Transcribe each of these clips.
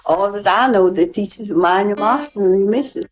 All that I know, that teaches you mind your master and you miss it.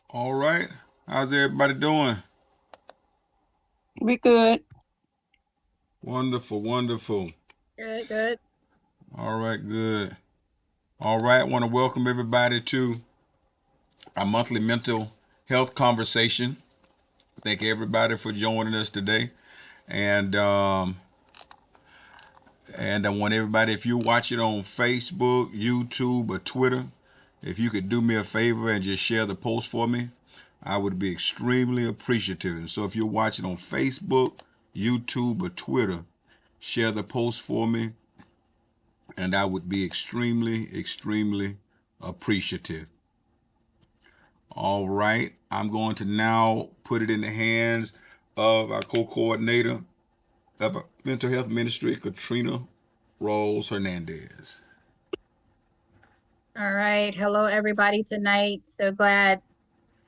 All right. How's everybody doing? We good. Wonderful, wonderful. Good, good. All right, good. All right, I want to welcome everybody to our monthly mental health conversation. Thank everybody for joining us today. And I want everybody, if you watch it on Facebook, YouTube, or Twitter, if you could do me a favor and just share the post for me, I would be extremely appreciative. And so if you're watching on Facebook, YouTube, or Twitter, share the post for me, and I would be extremely, extremely appreciative. All right, I'm going to now put it in the hands of our co-coordinator of our mental health ministry, Katrina Rose Hernandez. All right. Hello, everybody tonight. So glad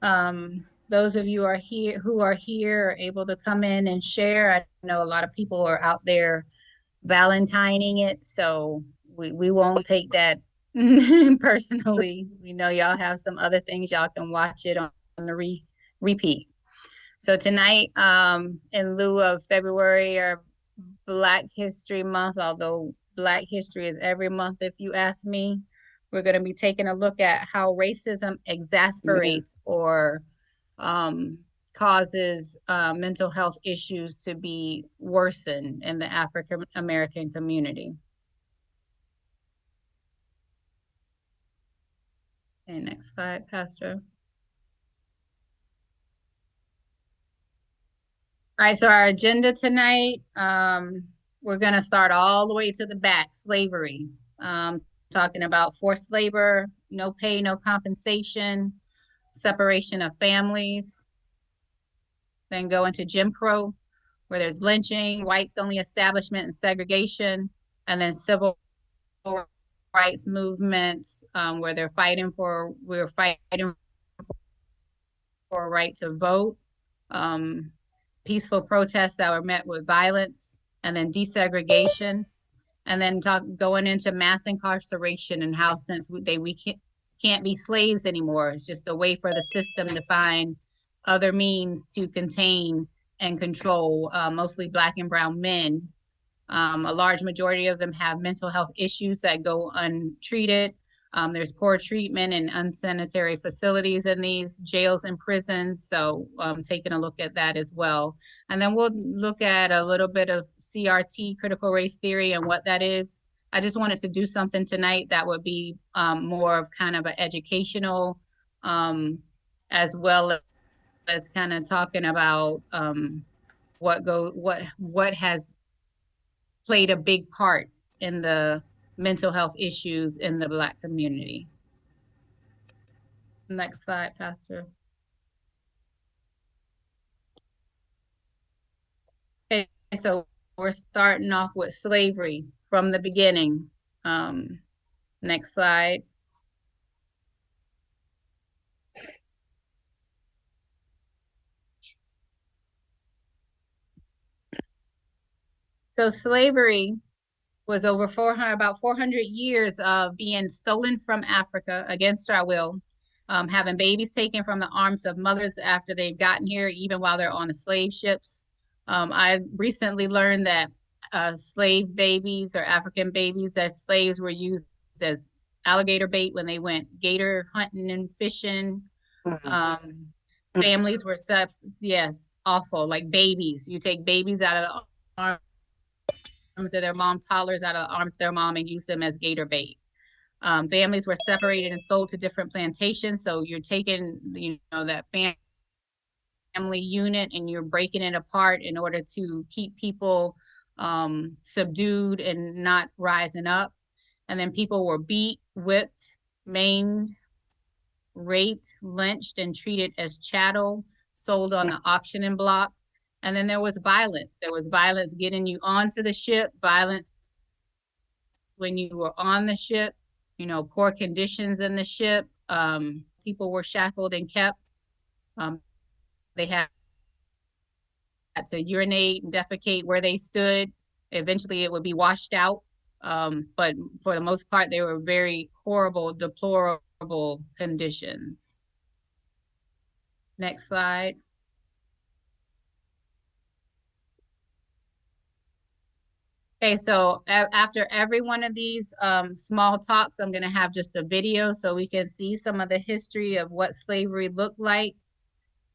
those of you are here who are here are able to come in and share. I know a lot of people are out there Valentining it, so we won't take that personally. We know y'all have some other things y'all can watch it on the repeat. So tonight, in lieu of February or Black History Month, although Black History is every month, if you ask me, we're going to be taking a look at how racism Yeah. exasperates or causes mental health issues to be worsened in the African American community. Okay, next slide, Pastor. All right, so our agenda tonight, we're going to start all the way to the back, slavery, talking about forced labor, no pay, no compensation, separation of families, then go into Jim Crow, where there's lynching, whites only establishment and segregation, and then civil rights movements, where we're fighting for a right to vote, um, peaceful protests that were met with violence, and then desegregation, and then going into mass incarceration and how since we can't be slaves anymore. It's just a way for the system to find other means to contain and control mostly Black and brown men. A large majority of them have mental health issues that go untreated. There's poor treatment and unsanitary facilities in these jails and prisons. So taking a look at that as well. And then we'll look at a little bit of CRT, critical race theory, and what that is. I just wanted to do something tonight that would be more of kind of an educational, as well as kind of talking about what has played a big part in the mental health issues in the Black community. Next slide, Pastor. Okay, so we're starting off with slavery from the beginning. Next slide. So slavery was over about 400 years of being stolen from Africa against our will, having babies taken from the arms of mothers after they've gotten here, even while they're on the slave ships. I recently learned that slave babies or African babies as slaves were used as alligator bait when they went gator hunting and fishing. Um, Families were yes, awful, like babies. You take babies out of the arms of their mom, toddlers out of the arms of their mom, and use them as gator bait. Families were separated and sold to different plantations. So you're taking, that family unit and you're breaking it apart in order to keep people subdued and not rising up. And then people were beat, whipped, maimed, raped, lynched, and treated as chattel, sold on the auctioning block. And then there was violence. There was violence getting you onto the ship, violence when you were on the ship, poor conditions in the ship. People were shackled and kept. They had to urinate and defecate where they stood. Eventually it would be washed out. But for the most part, they were very horrible, deplorable conditions. Next slide. Okay, so after every one of these small talks, I'm going to have just a video so we can see some of the history of what slavery looked like.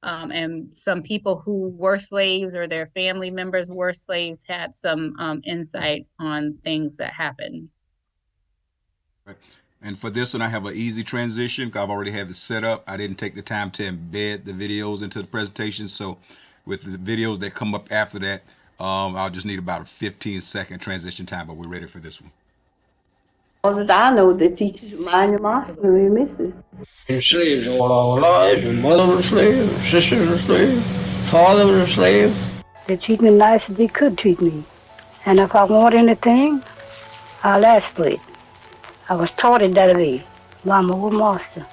And some people who were slaves or their family members were slaves had some insight on things that happened. And for this one, I have an easy transition because I've already have it set up. I didn't take the time to embed the videos into the presentation. So with the videos that come up after that, I'll just need about a 15-second transition time, but we're ready for this one. All that I know, the teachers mind your master and we miss it. Been slaves all our lives. Your mother was a slave, your sister was a slave, father was a slave. They treat me nice as they could treat me. And if I want anything, I'll ask for it. I was taught it that way by my old master.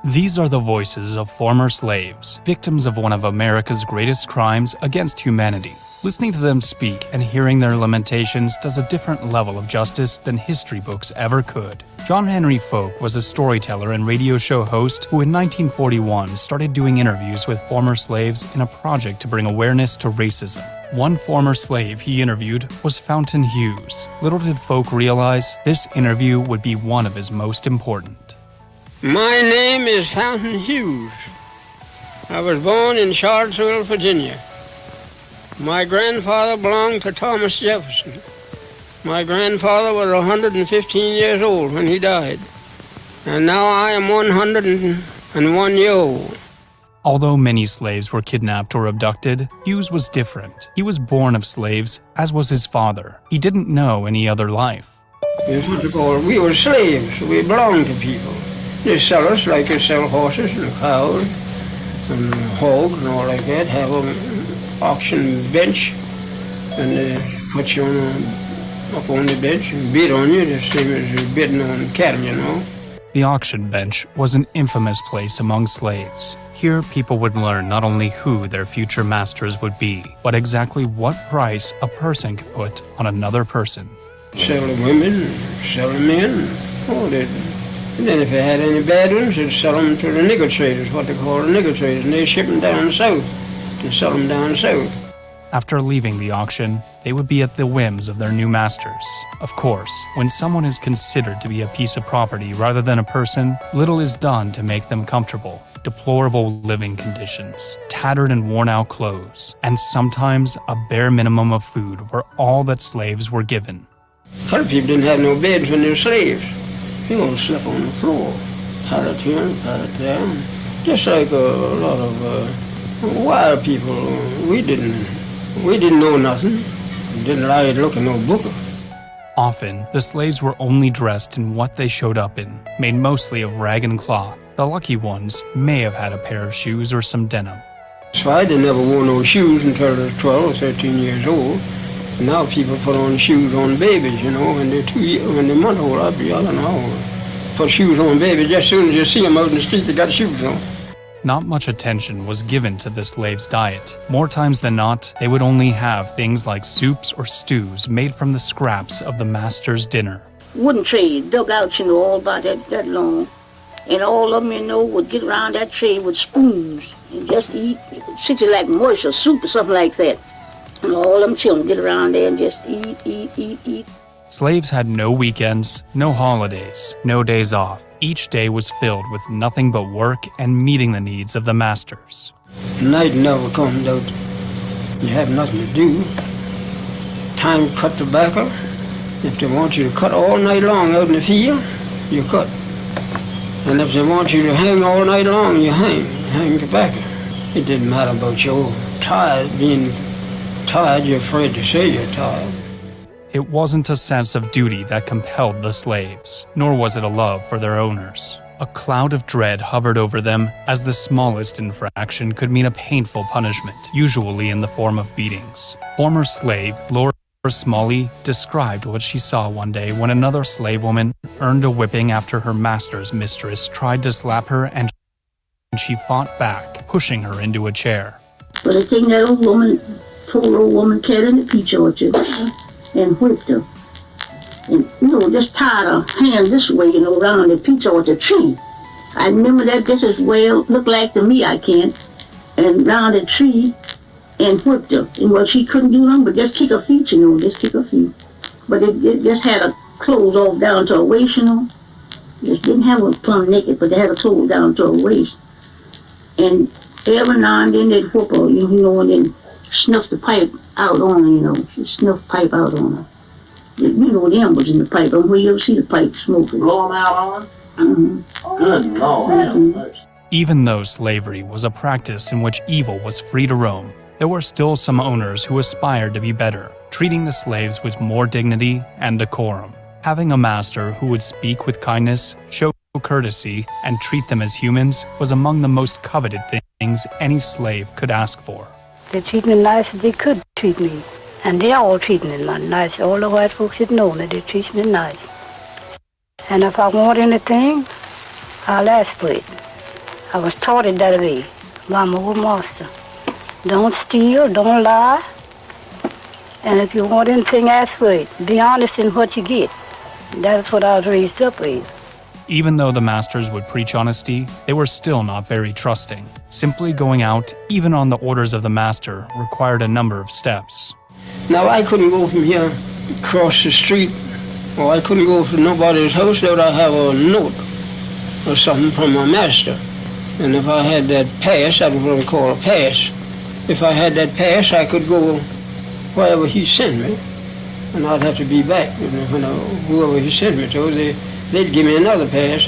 These are the voices of former slaves, victims of one of America's greatest crimes against humanity. Listening to them speak and hearing their lamentations does a different level of justice than history books ever could. John Henry Folk was a storyteller and radio show host who in 1941 started doing interviews with former slaves in a project to bring awareness to racism. One former slave he interviewed was Fountain Hughes. Little did Folk realize this interview would be one of his most important. My name is Fountain Hughes. I was born in Charlottesville, Virginia. My grandfather belonged to Thomas Jefferson. My grandfather was 115 years old when he died, and now I am 101 years old. Although many slaves were kidnapped or abducted, Hughes was different. He was born of slaves, as was his father. He didn't know any other life. We were slaves. We belonged to people. They sell us like they sell horses and cows and hogs and all like that. Have an auction bench, and they put you up on the bench and bid on you, the same as you're bidding on cattle, The auction bench was an infamous place among slaves. Here, people would learn not only who their future masters would be, but exactly what price a person could put on another person. Sell the women, sell the men. And then if they had any bad ones, they'd sell them to the nigger traders, what they call the nigger traders, and they'd ship them down south and sell them down south. After leaving the auction, they would be at the whims of their new masters. Of course, when someone is considered to be a piece of property rather than a person, little is done to make them comfortable. Deplorable living conditions, tattered and worn-out clothes, and sometimes a bare minimum of food were all that slaves were given. Colored people didn't have no beds when they were slaves. They all slept on the floor, tattered here and tattered there. Just like a lot of wild people, we didn't know nothing. Didn't like to look at no book. Often, the slaves were only dressed in what they showed up in, made mostly of rag and cloth. The lucky ones may have had a pair of shoes or some denim. So I never wore no shoes until I was 12 or 13 years old. Now people put on shoes on babies, when they're a month old. I don't know, put shoes on babies. Just as soon as you see them out in the street, they got shoes on. Not much attention was given to the slaves' diet. More times than not, they would only have things like soups or stews made from the scraps of the master's dinner. Wooden tray, dug out, all about that long. And all of them, would get around that tray with spoons and just eat. Sit like mush or soup or something like that. And all them children get around there and just eat. Slaves had no weekends, no holidays, no days off. Each day was filled with nothing but work and meeting the needs of the masters. Night never comes out. You have nothing to do. time to cut tobacco. If they want you to cut all night long out in the field, you cut. And if they want you to hang all night long, you hang tobacco. It didn't matter about your being tired, you're afraid to say you're tired. It wasn't a sense of duty that compelled the slaves, nor was it a love for their owners. A cloud of dread hovered over them, as the smallest infraction could mean a painful punishment, usually in the form of beatings. Former slave Laura Smalley described what she saw one day when another slave woman earned a whipping after her master's mistress tried to slap her, and she fought back, pushing her into a chair. But the thing that poor old woman carried in the peach orchard and whipped her. And, just tied her hand this way, around the peach orchard tree. I remember that just as well, looked like to me, I can't, and round the tree and whipped her. And she couldn't do nothing but just kick her feet, just kick her feet. But it just had her clothes off down to her waist, Just didn't have her plumb naked, but they had her clothes down to her waist. And every now and then they'd whip her, and then snuff the pipe out on her, snuff pipe out on her. The embers in the pipe, where you ever see the pipe smoking. Blow them out on her? Mm-hmm. Good Lord. Even though slavery was a practice in which evil was free to roam, there were still some owners who aspired to be better, treating the slaves with more dignity and decorum. Having a master who would speak with kindness, show courtesy, and treat them as humans was among the most coveted things any slave could ask for. They treat me nice as they could treat me. And they all treat me nice. All the white folks that know me, they treat me nice. And if I want anything, I'll ask for it. I was taught it that way by my old master. Don't steal, don't lie. And if you want anything, ask for it. Be honest in what you get. That's what I was raised up with. Even though the masters would preach honesty, they were still not very trusting. Simply going out, even on the orders of the master, required a number of steps. Now, I couldn't go from here across the street, or I couldn't go to nobody's house without I have a note or something from my master. And if I had that pass, that was what we call a pass. If I had that pass, I could go wherever he sent me, and I'd have to be back. Whoever he sent me to, they'd give me another pass,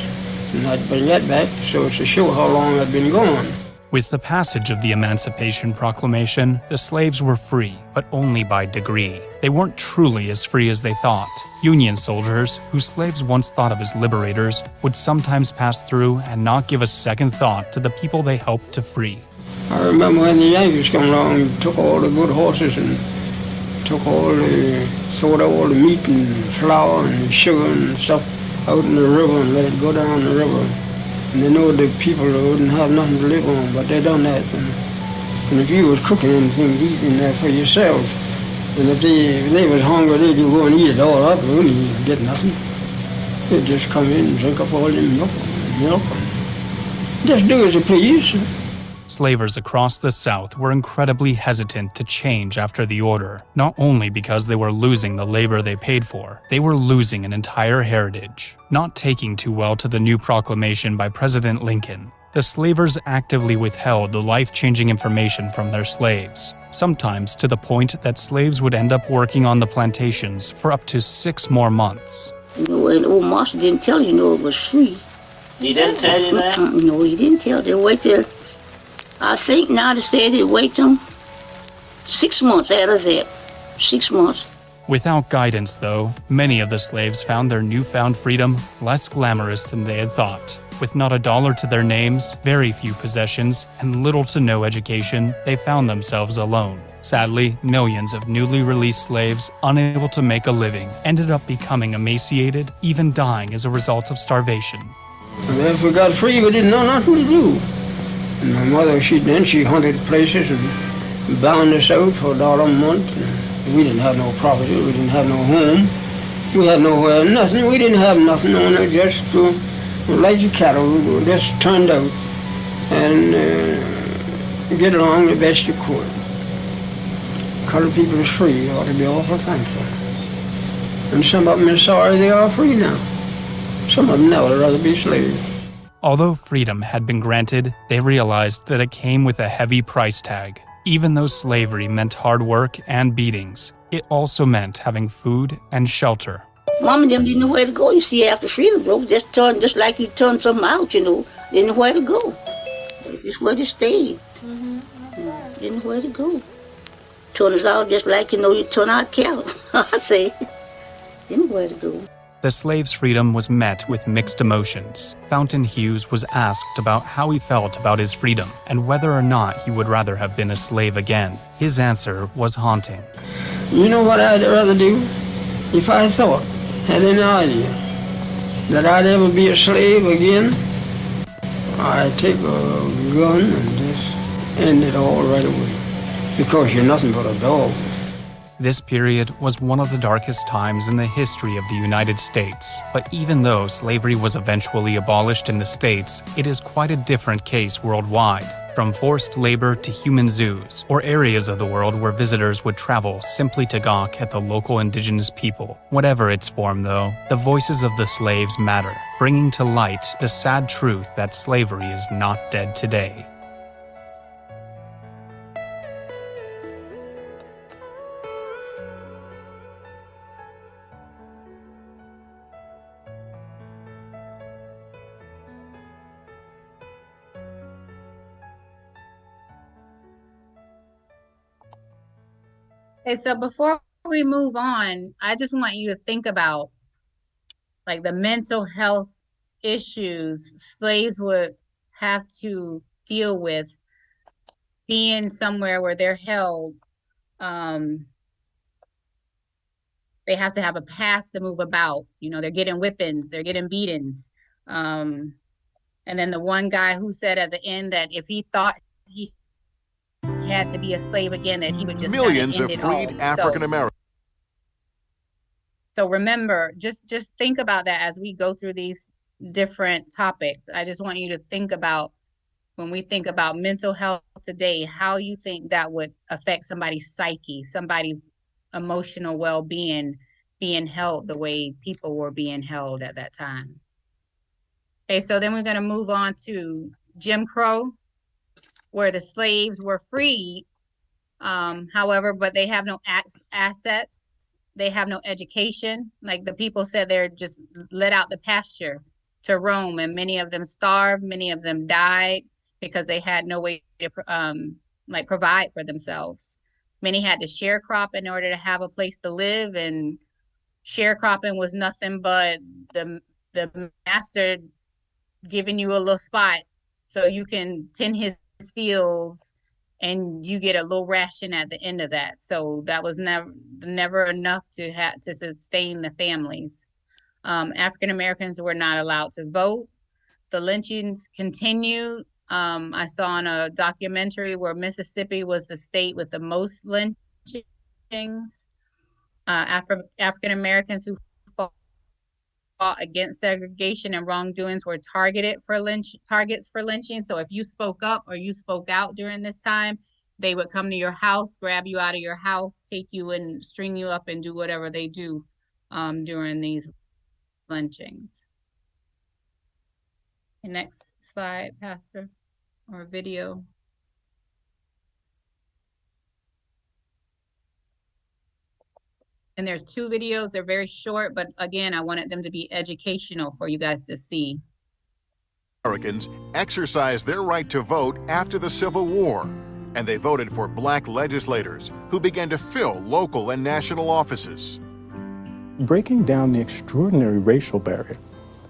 and I'd bring that back, so to show how long I'd been gone. With the passage of the Emancipation Proclamation, the slaves were free, but only by degree. They weren't truly as free as they thought. Union soldiers, who slaves once thought of as liberators, would sometimes pass through and not give a second thought to the people they helped to free. I remember when the Yankees come along and took all the good horses and sort of all the meat and flour and sugar and stuff out in the river and let it go down the river. And they know the people wouldn't have nothing to live on, but they done that. And if you was cooking anything to eat in there for yourself, and if they was hungry, they'd go and eat it all up. They wouldn't get nothing. They'd just come in and drink up all them milk. Just do as you please. Slavers across the South were incredibly hesitant to change after the order, not only because they were losing the labor they paid for, they were losing an entire heritage. Not taking too well to the new proclamation by President Lincoln, the slavers actively withheld the life-changing information from their slaves, sometimes to the point that slaves would end up working on the plantations for up to 6 more months. And old master didn't tell you, it was free. He didn't tell you that? No, he didn't tell. They wait there. I think now they said they wait them 6 months out of that. 6 months. Without guidance, though, many of the slaves found their newfound freedom less glamorous than they had thought. With not a dollar to their names, very few possessions, and little to no education, they found themselves alone. Sadly, millions of newly released slaves, unable to make a living, ended up becoming emaciated, even dying as a result of starvation. And after we got free, we didn't know nothing to do. And my mother, she hunted places and bound us out for $1 a month. And we didn't have no property, we didn't have no home. We had nowhere, nothing. We didn't have nothing on it, just like the cattle, we just turned out and get along the best you could. Colored people is free, you ought to be awful thankful. And some of them are sorry they are free now. Some of them now would rather be slaves. Although freedom had been granted, they realized that it came with a heavy price tag. Even though slavery meant hard work and beatings, It also meant having food and shelter. Mom and them didn't know where to go. You see, after freedom broke, just like you turn something out, didn't know where to go. That's just where they stayed. Didn't know where to go. Turn us out just like, you turn out cattle. I say, didn't know where to go. The slave's freedom was met with mixed emotions. Fountain Hughes was asked about how he felt about his freedom and whether or not he would rather have been a slave again. His answer was haunting. You know what I'd rather do? If I thought, had any idea, that I'd ever be a slave again, I'd take a gun and just end it all right away. Because you're nothing but a dog. This period was one of the darkest times in the history of the United States. But even though slavery was eventually abolished in the States, it is quite a different case worldwide. From forced labor to human zoos, or areas of the world where visitors would travel simply to gawk at the local indigenous people. Whatever its form, though, the voices of the slaves matter, bringing to light the sad truth that slavery is not dead today. Okay, so before we move on, I just want you to think about like the mental health issues slaves would have to deal with being somewhere where they're held. They have to have a pass to move about. They're getting whippings, they're getting beatings. And then the one guy who said at the end that if he thought he had to be a slave again, that he would just millions of end it freed all. African Americans. So remember, just think about that as we go through these different topics. I just want you to think about, when we think about mental health today, how you think that would affect somebody's psyche, somebody's emotional well-being, being held the way people were being held at that time. Okay, so then we're going to move on to Jim Crow, where the slaves were freed, however, but they have no assets. They have no education. Like the people said, they're just let out the pasture to roam, and many of them starved. Many of them died because they had no way to provide for themselves. Many had to sharecrop in order to have a place to live, and sharecropping was nothing but the master giving you a little spot so you can tend his fields, and you get a little ration at the end of that. So that was never enough to sustain the families. African Americans were not allowed to vote. The lynchings continued. I saw in a documentary where Mississippi was the state with the most lynchings. African Americans who fought against segregation and wrongdoings were targets for lynching. So if you spoke up or you spoke out during this time, they would come to your house, grab you out of your house, take you and string you up and do whatever they do during these lynchings. Okay, next slide, Pastor, or video. And there's two videos. They're very short, but again, I wanted them to be educational for you guys to see. Americans exercised their right to vote after the Civil War, and they voted for black legislators who began to fill local and national offices. Breaking down the extraordinary racial barrier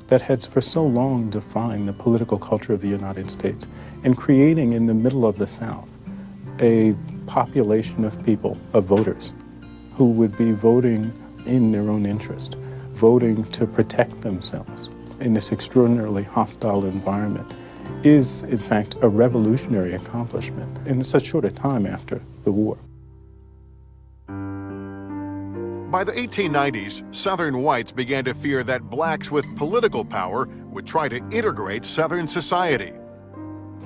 that has for so long defined the political culture of the United States, and creating in the middle of the South a population of people, of voters, who would be voting in their own interest, voting to protect themselves in this extraordinarily hostile environment, is in fact a revolutionary accomplishment in such short a time after the war. By the 1890s, Southern whites began to fear that blacks with political power would try to integrate Southern society.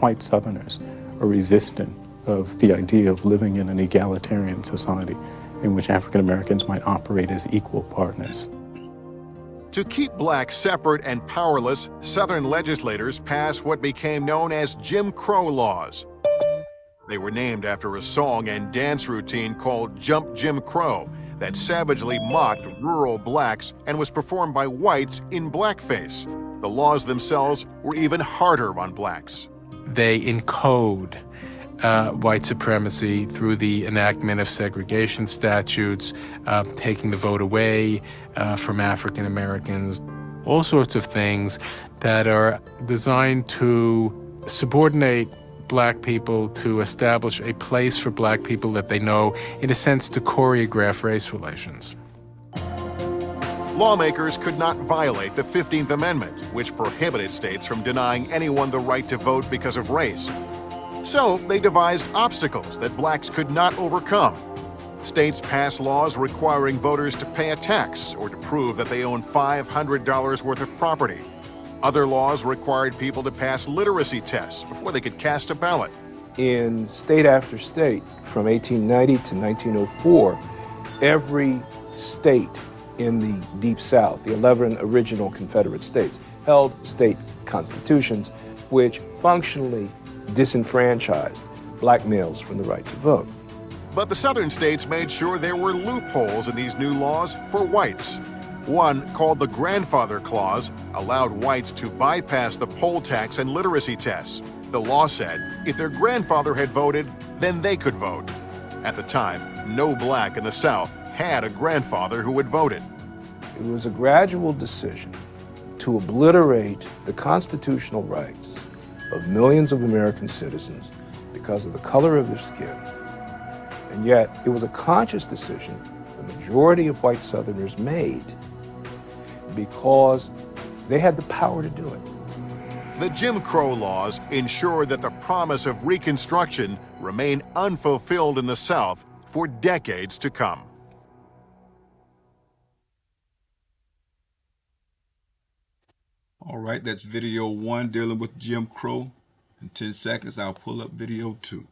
White Southerners are resistant of the idea of living in an egalitarian society in which African Americans might operate as equal partners. To keep blacks separate and powerless, Southern legislators passed what became known as Jim Crow laws. They were named after a song and dance routine called Jump Jim Crow, that savagely mocked rural blacks and was performed by whites in blackface. The laws themselves were even harder on blacks. They encode white supremacy through the enactment of segregation statutes, taking the vote away from African Americans, all sorts of things that are designed to subordinate black people, to establish a place for black people that they know, in a sense, to choreograph race relations. Lawmakers could not violate the 15th Amendment, which prohibited states from denying anyone the right to vote because of race. So they devised obstacles that blacks could not overcome. States passed laws requiring voters to pay a tax or to prove that they own $500 worth of property. Other laws required people to pass literacy tests before they could cast a ballot. In state after state, from 1890 to 1904, every state in the Deep South, the 11 original Confederate states, held state constitutions which functionally disenfranchised black males from the right to vote. But the southern states made sure there were loopholes in these new laws for whites. One, called the Grandfather Clause, allowed whites to bypass the poll tax and literacy tests. The law said if their grandfather had voted, then they could vote. At the time, no black in the South had a grandfather who had voted. It was a gradual decision to obliterate the constitutional rights of millions of American citizens because of the color of their skin. And yet, it was a conscious decision the majority of white Southerners made because they had the power to do it. The Jim Crow laws ensured that the promise of Reconstruction remained unfulfilled in the South for decades to come. All right, that's video 1 dealing with Jim Crow. In 10 seconds, I'll pull up video 2.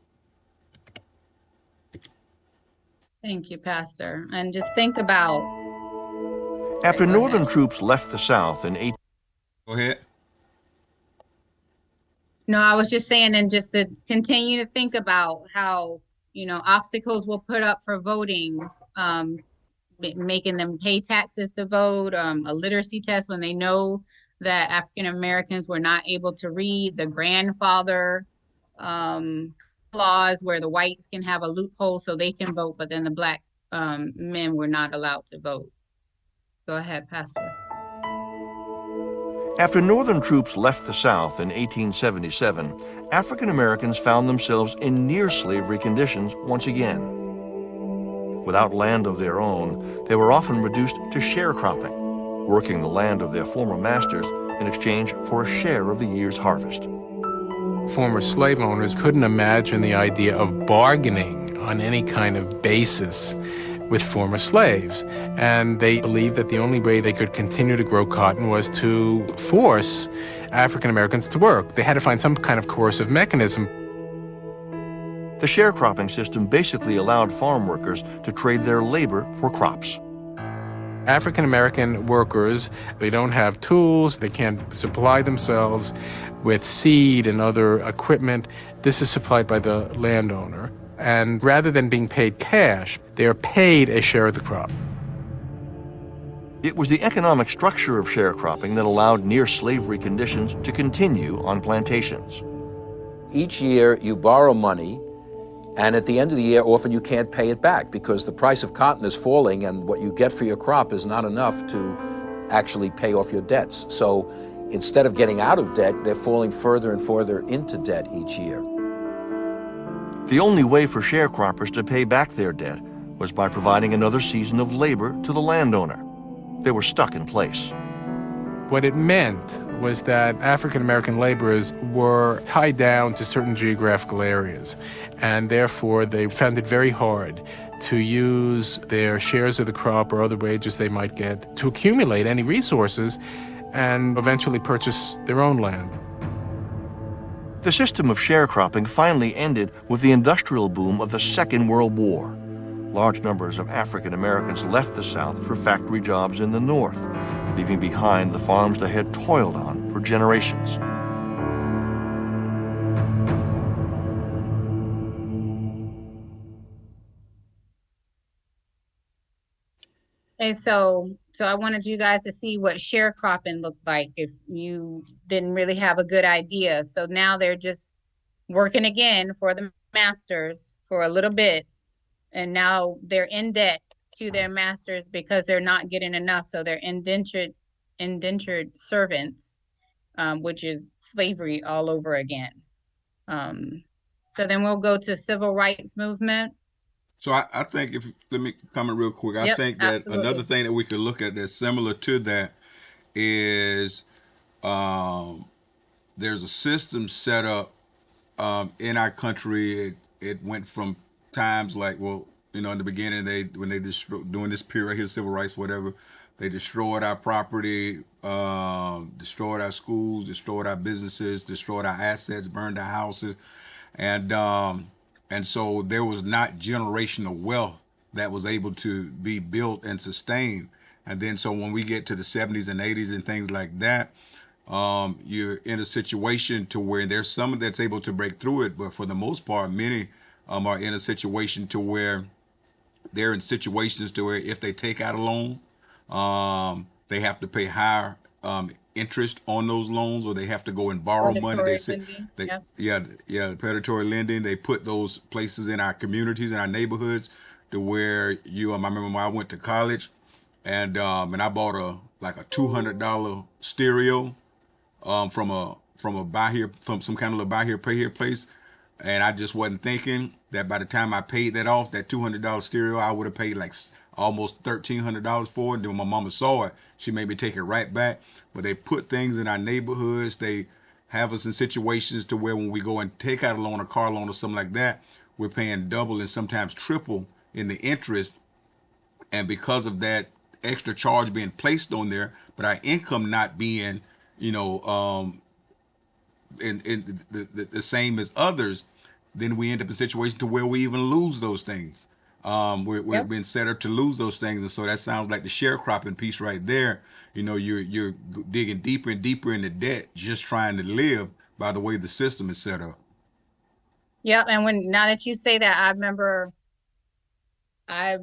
Thank you, Pastor. And just think about... After Northern troops left the South in Go ahead. No, I was just saying, and just to continue to think about how, you know, obstacles will put up for voting, making them pay taxes to vote, a literacy test when they know that African Americans were not able to read, the grandfather clause where the whites can have a loophole so they can vote, but then the black men were not allowed to vote. Go ahead, Pastor. After Northern troops left the South in 1877, African Americans found themselves in near-slavery conditions once again. Without land of their own, they were often reduced to sharecropping, working the land of their former masters in exchange for a share of the year's harvest. Former slave owners couldn't imagine the idea of bargaining on any kind of basis with former slaves, and they believed that the only way they could continue to grow cotton was to force African Americans to work. They had to find some kind of coercive mechanism. The sharecropping system basically allowed farm workers to trade their labor for crops. African American workers, they don't have tools, they can't supply themselves with seed and other equipment. This is supplied by the landowner. And rather than being paid cash, they are paid a share of the crop. It was the economic structure of sharecropping that allowed near-slavery conditions to continue on plantations. Each year you borrow money, and at the end of the year, often you can't pay it back because the price of cotton is falling and what you get for your crop is not enough to actually pay off your debts. So instead of getting out of debt, they're falling further and further into debt each year. The only way for sharecroppers to pay back their debt was by providing another season of labor to the landowner. They were stuck in place. What it meant was that African American laborers were tied down to certain geographical areas, and therefore they found it very hard to use their shares of the crop or other wages they might get to accumulate any resources and eventually purchase their own land. The system of sharecropping finally ended with the industrial boom of the Second World War. Large numbers of African Americans left the South for factory jobs in the North, leaving behind the farms they had toiled on for generations. And so I wanted you guys to see what sharecropping looked like if you didn't really have a good idea. So now they're just working again for the masters for a little bit, and now they're in debt to their masters because they're not getting enough. So they're indentured servants, which is slavery all over again. So then we'll go to civil rights movement. So I think let me comment real quick. I Yep, think that another absolutely. thing that we could look at that's similar to that is there's a system set up in our country. It went from times like, well, you know, in the beginning when they during this period here, civil rights, whatever, they destroyed our property, destroyed our schools, destroyed our businesses, destroyed our assets, burned our houses, and so there was not generational wealth that was able to be built and sustained. And then so when we get to the 70s and 80s and things like that, you're in a situation to where there's some that's able to break through it, but for the most part, many are in a situation to where they're in situations to where if they take out a loan, they have to pay higher interest on those loans, or they have to go and borrow money. They Predatory say lending. they Yep. yeah, predatory lending. They put those places in our communities, in our neighborhoods, to where I remember when I went to college, and I bought a $200 stereo from a buy here from some kind of a buy here pay here place, and I just wasn't thinking that by the time I paid that off, that $200 stereo, I would have paid like almost $1,300 for it. And then when my mama saw it, she made me take it right back. But they put things in our neighborhoods. They have us in situations to where when we go and take out a loan, a car loan or something like that, we're paying double and sometimes triple in the interest. And because of that extra charge being placed on there, but our income not being, you know, in the same as others, then we end up in a situation to where we even lose those things. We're Yep. being set up to lose those things, and so that sounds like the sharecropping piece right there. You know, you're digging deeper and deeper into debt just trying to live by the way the system is set up. Yep. And now that you say that, I remember I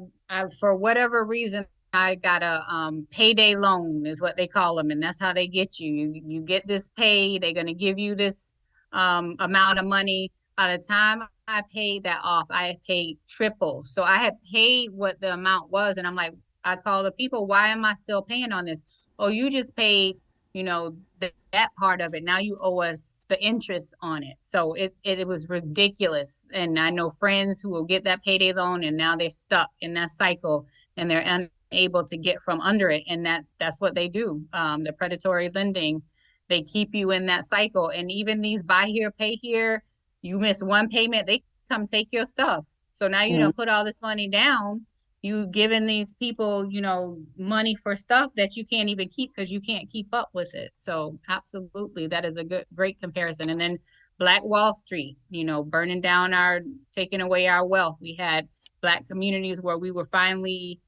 for whatever reason I got a payday loan is what they call them, and that's how they get you. You get this pay, they're gonna give you this amount of money. By the time I paid that off, I paid triple. So I had paid what the amount was, and I'm like, I call the people, why am I still paying on this? Oh, you just paid, that part of it. Now you owe us the interest on it. So it was ridiculous. And I know friends who will get that payday loan and now they're stuck in that cycle and they're unable to get from under it. And that's what they do. The predatory lending, they keep you in that cycle. And even these buy here, pay here, you miss one payment, they come take your stuff. So now you don't put all this money down, you giving these people, money for stuff that you can't even keep because you can't keep up with it. So absolutely, that is a great comparison. And then Black Wall Street, burning down taking away our wealth. We had Black communities where we were finally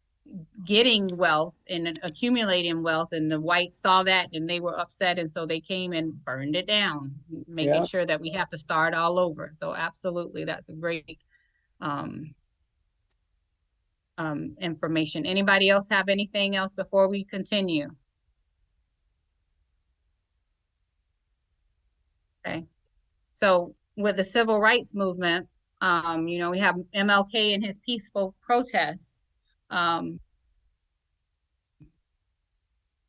getting wealth and accumulating wealth, and the whites saw that and they were upset, and so they came and burned it down, making sure that we have to start all over. So absolutely, that's a great information. Anybody else have anything else before we continue? Okay. So with the civil rights movement, we have MLK and his peaceful protests.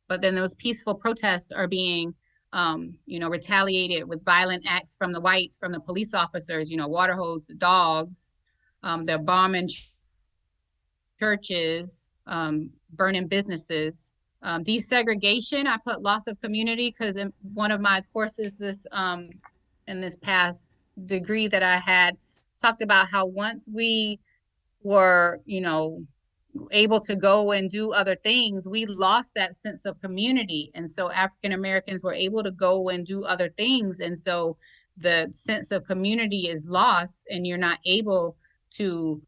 But then those peaceful protests are being, retaliated with violent acts from the whites, from the police officers, water hose dogs. They're bombing churches, burning businesses. Desegregation, I put loss of community because in one of my courses in this past degree that I had talked about how once we were, able to go and do other things, we lost that sense of community. And so African Americans were able to go and do other things. And so the sense of community is lost, and you're not able to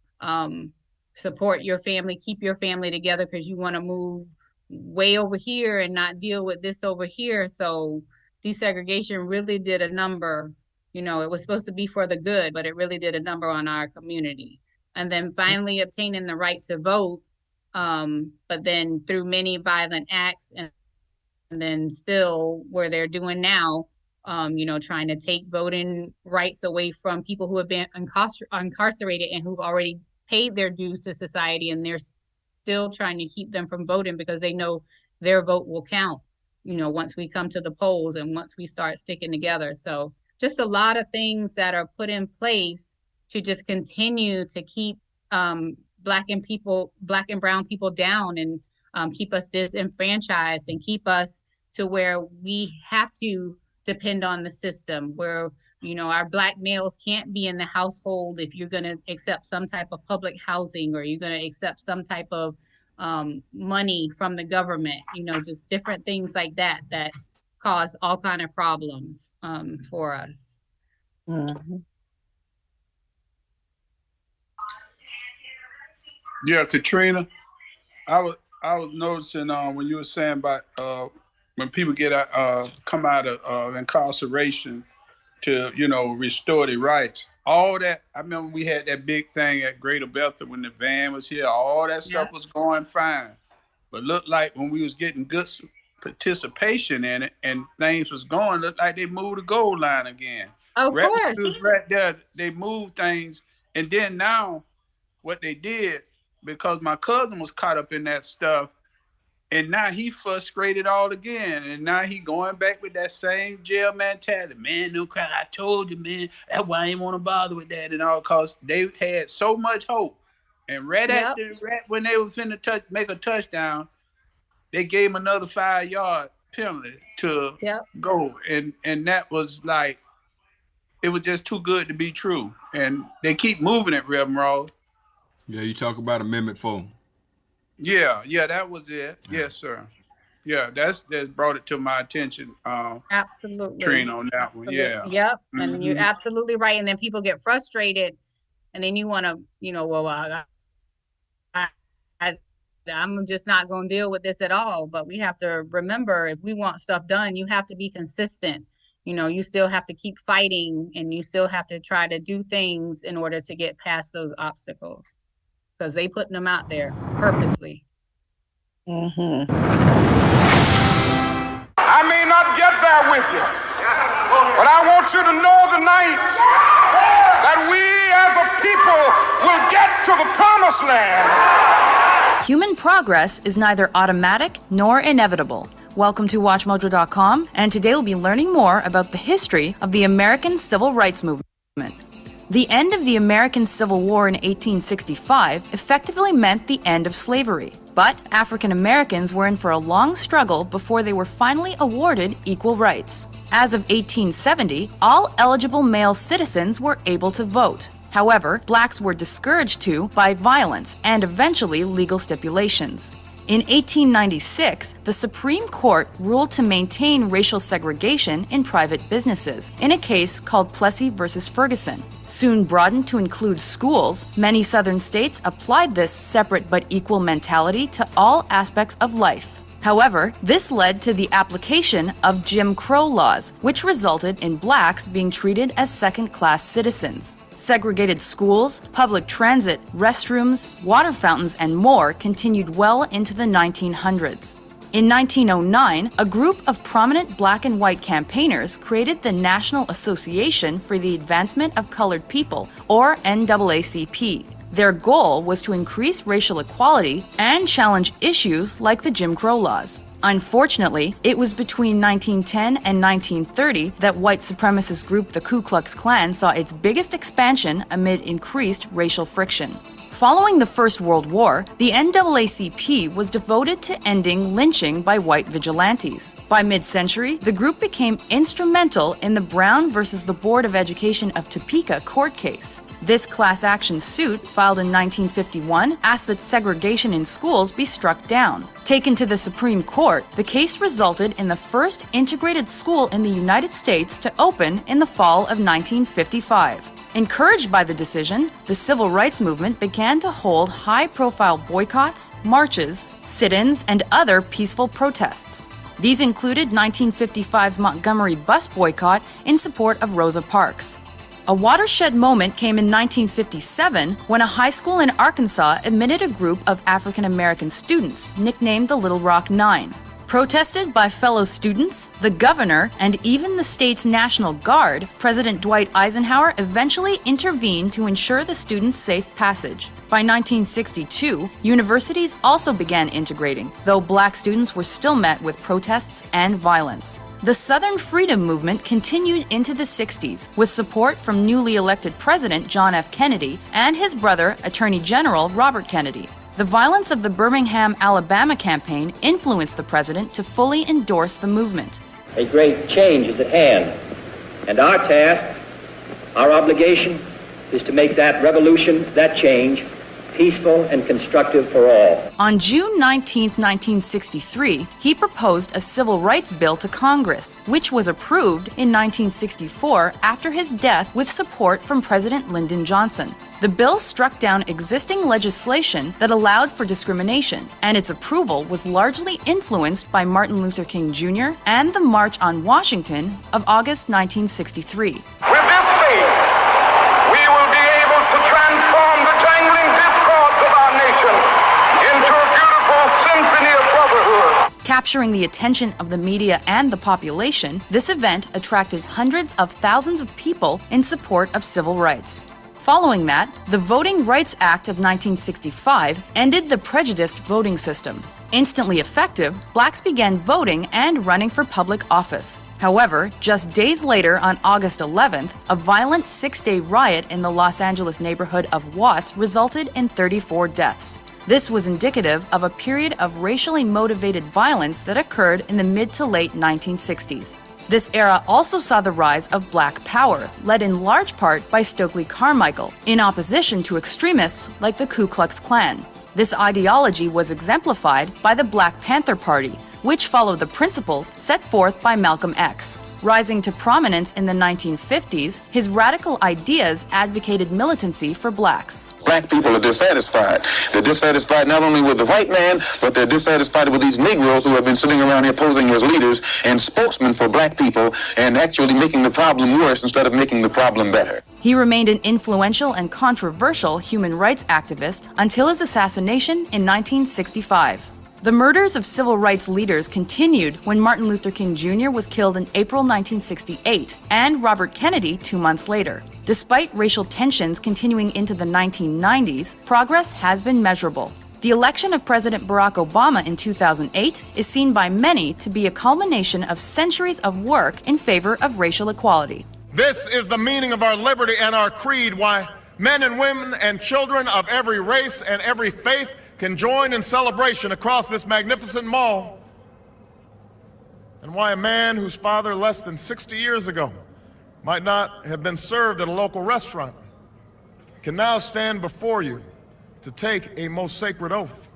support your family, keep your family together because you want to move way over here and not deal with this over here. So desegregation really did a number. It was supposed to be for the good, but it really did a number on our community. And then finally obtaining the right to vote. But then through many violent acts and then still where they're doing now, trying to take voting rights away from people who have been incarcerated and who've already paid their dues to society, and they're still trying to keep them from voting because they know their vote will count, once we come to the polls and once we start sticking together. So just a lot of things that are put in place to just continue to keep Black and brown people down, and keep us disenfranchised, and keep us to where we have to depend on the system, where our Black males can't be in the household if you're going to accept some type of public housing, or you're going to accept some type of money from the government, just different things like that cause all kind of problems for us. Mm-hmm. Yeah, Katrina, I was noticing when you were saying about when people come out of incarceration to restore their rights. All that, I remember we had that big thing at Greater Bethel when the van was here. All that stuff was going fine, but looked like when we was getting good participation in it and things was going, looked like they moved the goal line again. Of course, when we was right there, they moved things, and then now what they did, because my cousin was caught up in that stuff, and now he frustrated all again, and now he going back with that same jail mentality. Man, no crap, I told you, man. That's why I ain't want to bother with that and all, because they had so much hope. And right when they was finna make a touchdown, they gave him another 5-yard penalty to go, and that was like, it was just too good to be true. And they keep moving it, Reverend Ross. Yeah, you talk about Amendment 4. Yeah, that was it. Yes, sir. Yeah, that's brought it to my attention. Absolutely. Train on that one. Yeah. Yep. And you're absolutely right. And then people get frustrated, and then you want to, I'm just not going to deal with this at all. But we have to remember, if we want stuff done, you have to be consistent. You still have to keep fighting, and you still have to try to do things in order to get past those obstacles, because they putting them out there purposely. Mm-hmm. I may not get there with you, but I want you to know tonight that we as a people will get to the promised land. Human progress is neither automatic nor inevitable. Welcome to WatchMojo.com, and today we'll be learning more about the history of the American Civil Rights Movement. The end of the American Civil War in 1865 effectively meant the end of slavery, but African Americans were in for a long struggle before they were finally awarded equal rights. As of 1870, all eligible male citizens were able to vote. However, blacks were discouraged to by violence and eventually legal stipulations. In 1896, the Supreme Court ruled to maintain racial segregation in private businesses in a case called Plessy v. Ferguson. Soon broadened to include schools, many southern states applied this separate but equal mentality to all aspects of life. However, this led to the application of Jim Crow laws, which resulted in blacks being treated as second-class citizens. Segregated schools, public transit, restrooms, water fountains, and more continued well into the 1900s. In 1909, a group of prominent black and white campaigners created the National Association for the Advancement of Colored People, or NAACP. Their goal was to increase racial equality and challenge issues like the Jim Crow laws. Unfortunately, it was between 1910 and 1930 that white supremacist group the Ku Klux Klan saw its biggest expansion amid increased racial friction. Following the First World War, the NAACP was devoted to ending lynching by white vigilantes. By mid-century, the group became instrumental in the Brown versus the Board of Education of Topeka court case. This class action suit, filed in 1951, asked that segregation in schools be struck down. Taken to the Supreme Court, the case resulted in the first integrated school in the United States to open in the fall of 1955. Encouraged by the decision, the civil rights movement began to hold high-profile boycotts, marches, sit-ins, and other peaceful protests. These included 1955's Montgomery bus boycott in support of Rosa Parks. A watershed moment came in 1957 when a high school in Arkansas admitted a group of African American students, nicknamed the Little Rock Nine. Protested by fellow students, the governor, and even the state's National Guard, President Dwight Eisenhower eventually intervened to ensure the students' safe passage. By 1962, universities also began integrating, though black students were still met with protests and violence. The Southern Freedom Movement continued into the 60s with support from newly elected President John F. Kennedy and his brother, Attorney General Robert Kennedy. The violence of the Birmingham, Alabama campaign influenced the president to fully endorse the movement. A great change is at hand, and our task, our obligation, is to make that revolution, that change, peaceful and constructive for all. On June 19, 1963, he proposed a civil rights bill to Congress, which was approved in 1964 after his death with support from President Lyndon Johnson. The bill struck down existing legislation that allowed for discrimination, and its approval was largely influenced by Martin Luther King Jr. and the March on Washington of August 1963. With this faith, we will be able to transform the jangling discords of our nation into a beautiful symphony of brotherhood. Capturing the attention of the media and the population, this event attracted hundreds of thousands of people in support of civil rights. Following that, the Voting Rights Act of 1965 ended the prejudiced voting system. Instantly effective, blacks began voting and running for public office. However, just days later, on August 11th, a violent six-day riot in the Los Angeles neighborhood of Watts resulted in 34 deaths. This was indicative of a period of racially motivated violence that occurred in the mid to late 1960s. This era also saw the rise of Black Power, led in large part by Stokely Carmichael, in opposition to extremists like the Ku Klux Klan. This ideology was exemplified by the Black Panther Party, which followed the principles set forth by Malcolm X. Rising to prominence in the 1950s, his radical ideas advocated militancy for blacks. Black people are dissatisfied. They're dissatisfied not only with the white man, but they're dissatisfied with these Negroes who have been sitting around here posing as leaders and spokesmen for black people and actually making the problem worse instead of making the problem better. He remained an influential and controversial human rights activist until his assassination in 1965. The murders of civil rights leaders continued when Martin Luther King Jr. was killed in April 1968 and Robert Kennedy 2 months later. Despite racial tensions continuing into the 1990s, progress has been measurable. The election of President Barack Obama in 2008 is seen by many to be a culmination of centuries of work in favor of racial equality. This is the meaning of our liberty and our creed, why men and women and children of every race and every faith can join in celebration across this magnificent mall, and why a man whose father less than 60 years ago might not have been served at a local restaurant can now stand before you to take a most sacred oath.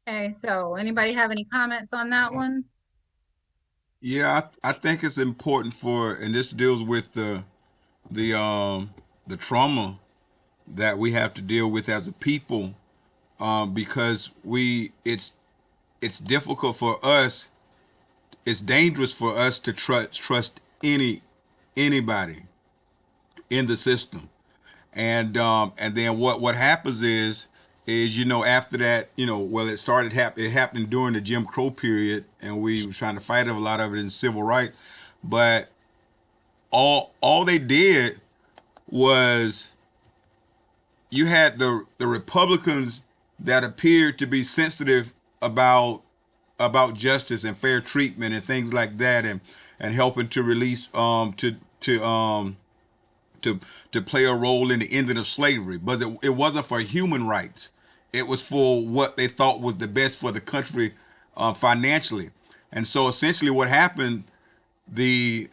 Okay, so anybody have any comments on that one? Yeah, I think it's important and this deals with the trauma that we have to deal with as a people, because it's difficult for us. It's dangerous for us to trust anybody in the system, and then what happens is after that, it happened during the Jim Crow period, and we were trying to fight a lot of it in civil rights, but all they did was you had the Republicans that appeared to be sensitive about justice and fair treatment and things like that, and helping to release to play a role in the ending of slavery, but it wasn't for human rights. It was for what they thought was the best for the country financially. And so essentially what happened, the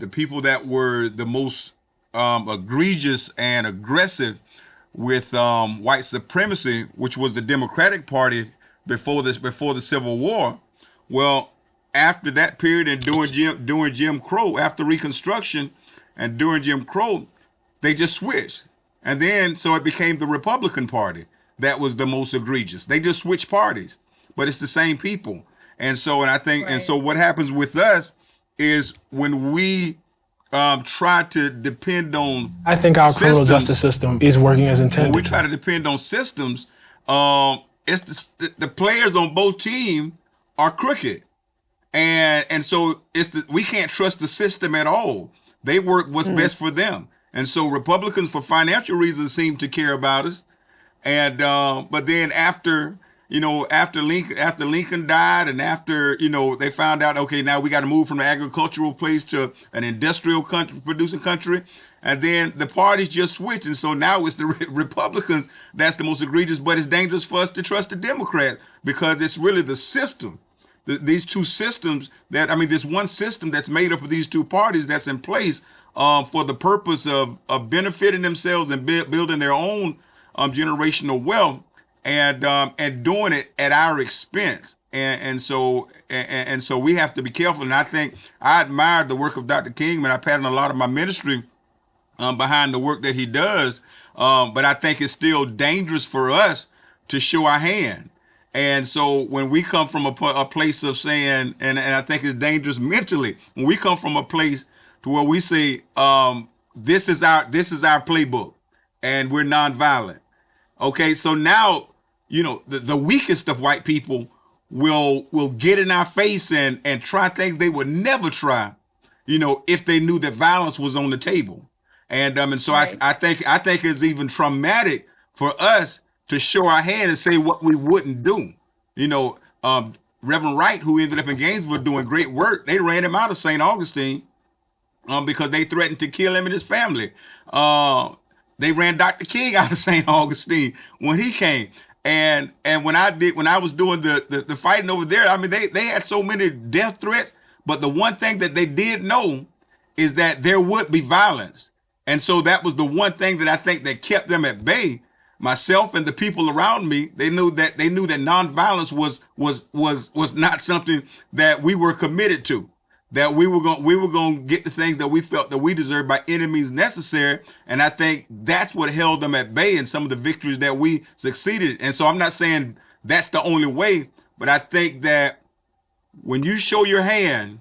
people that were the most egregious and aggressive with white supremacy, which was the Democratic Party before the Civil War, well, after that period and during Jim Crow, after Reconstruction and during Jim Crow, they just switched. And then, so it became the Republican Party. that was the most egregious. They just switched parties, but it's the same people. And so, and I think, and so what happens with us is when we try to depend on I think our criminal systems, justice system is working as intended. when we try to depend on systems, it's the players on both teams are crooked. And so we can't trust the system at all. They work what's best for them. And so Republicans, for financial reasons, seem to care about us. And but then after Lincoln died, and after they found out, okay, now we got to move from an agricultural place to an industrial country, producing country, and then the parties just switched, and so now it's the Republicans that's the most egregious. But it's dangerous for us to trust the Democrats because it's really the system. These two systems this one system that's made up of these two parties that's in place for the purpose of benefiting themselves and building their own generational wealth, and doing it at our expense. And so we have to be careful. And I think I admired the work of Dr. King, and I pattern a lot of my ministry behind the work that he does. But I think it's still dangerous for us to show our hand. And so when we come from a place of saying, and I think it's dangerous mentally, when we come from a place to where we say, this is our playbook, and we're nonviolent. Okay, so now the weakest of white people will get in our face and try things they would never try, if they knew that violence was on the table. And so right. I think it's even traumatic for us to show our hand and say what we wouldn't do. Reverend Wright, who ended up in Gainesville doing great work, they ran him out of St. Augustine because they threatened to kill him and his family. They ran Dr. King out of St. Augustine when he came. And when I was doing the fighting over there, they had so many death threats, but the one thing that they did know is that there would be violence. And so that was the one thing that I think that kept them at bay. Myself and the people around me, they knew that nonviolence was not something that we were committed to. That we were going to get the things that we felt that we deserved by any means necessary. And I think that's what held them at bay in some of the victories that we succeeded. And so I'm not saying that's the only way, but I think that when you show your hand,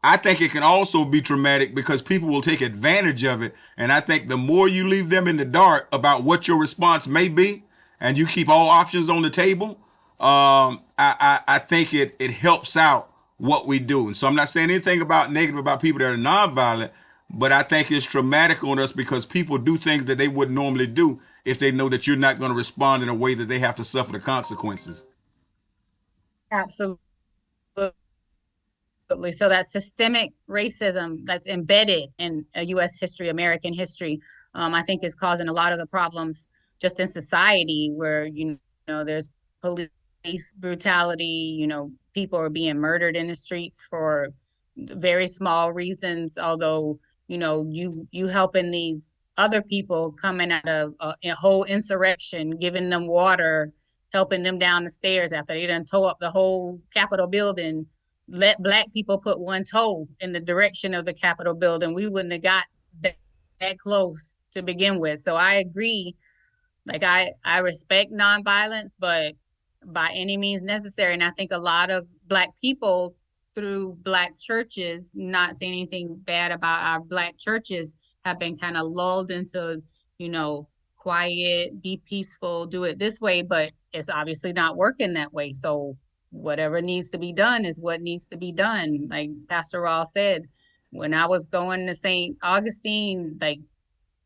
I think it can also be traumatic because people will take advantage of it. And I think the more you leave them in the dark about what your response may be, and you keep all options on the table, I think it helps out what we do. And so I'm not saying anything negative about people that are nonviolent, but I think it's traumatic on us because people do things that they wouldn't normally do if they know that you're not going to respond in a way that they have to suffer the consequences. Absolutely. So that systemic racism that's embedded in U.S. history, American history, I think is causing a lot of the problems just in society where, there's police brutality, people are being murdered in the streets for very small reasons. Although, you helping these other people coming out of a whole insurrection, giving them water, helping them down the stairs after they done tore up the whole Capitol building. Let Black people put one toe in the direction of the Capitol building, we wouldn't have got that close to begin with. So I agree. Like I respect nonviolence, but by any means necessary. And I think a lot of Black people through Black churches, not saying anything bad about our Black churches, have been kind of lulled into, quiet, be peaceful, do it this way, but it's obviously not working that way. So whatever needs to be done is what needs to be done. Like Pastor Ross said, when I was going to St. Augustine, like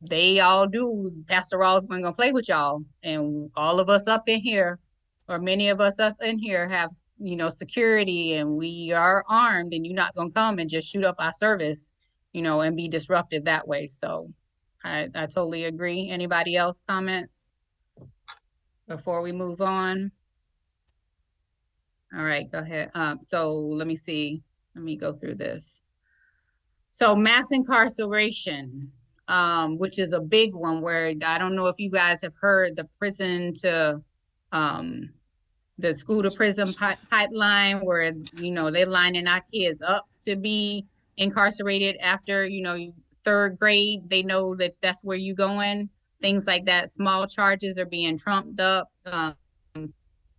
they all do, Pastor Ross wasn't gonna play with y'all. And all of us up in here, or many of us up in here have, security, and we are armed, and you're not gonna come and just shoot up our service, and be disruptive that way. So I totally agree. Anybody else comments before we move on? All right, go ahead. So let me see. Let me go through this. So mass incarceration, which is a big one where I don't know if you guys have heard the school to prison pipeline where, they're lining our kids up to be incarcerated after, third grade. They know that that's where you're going. things like that. Small charges are being trumped up to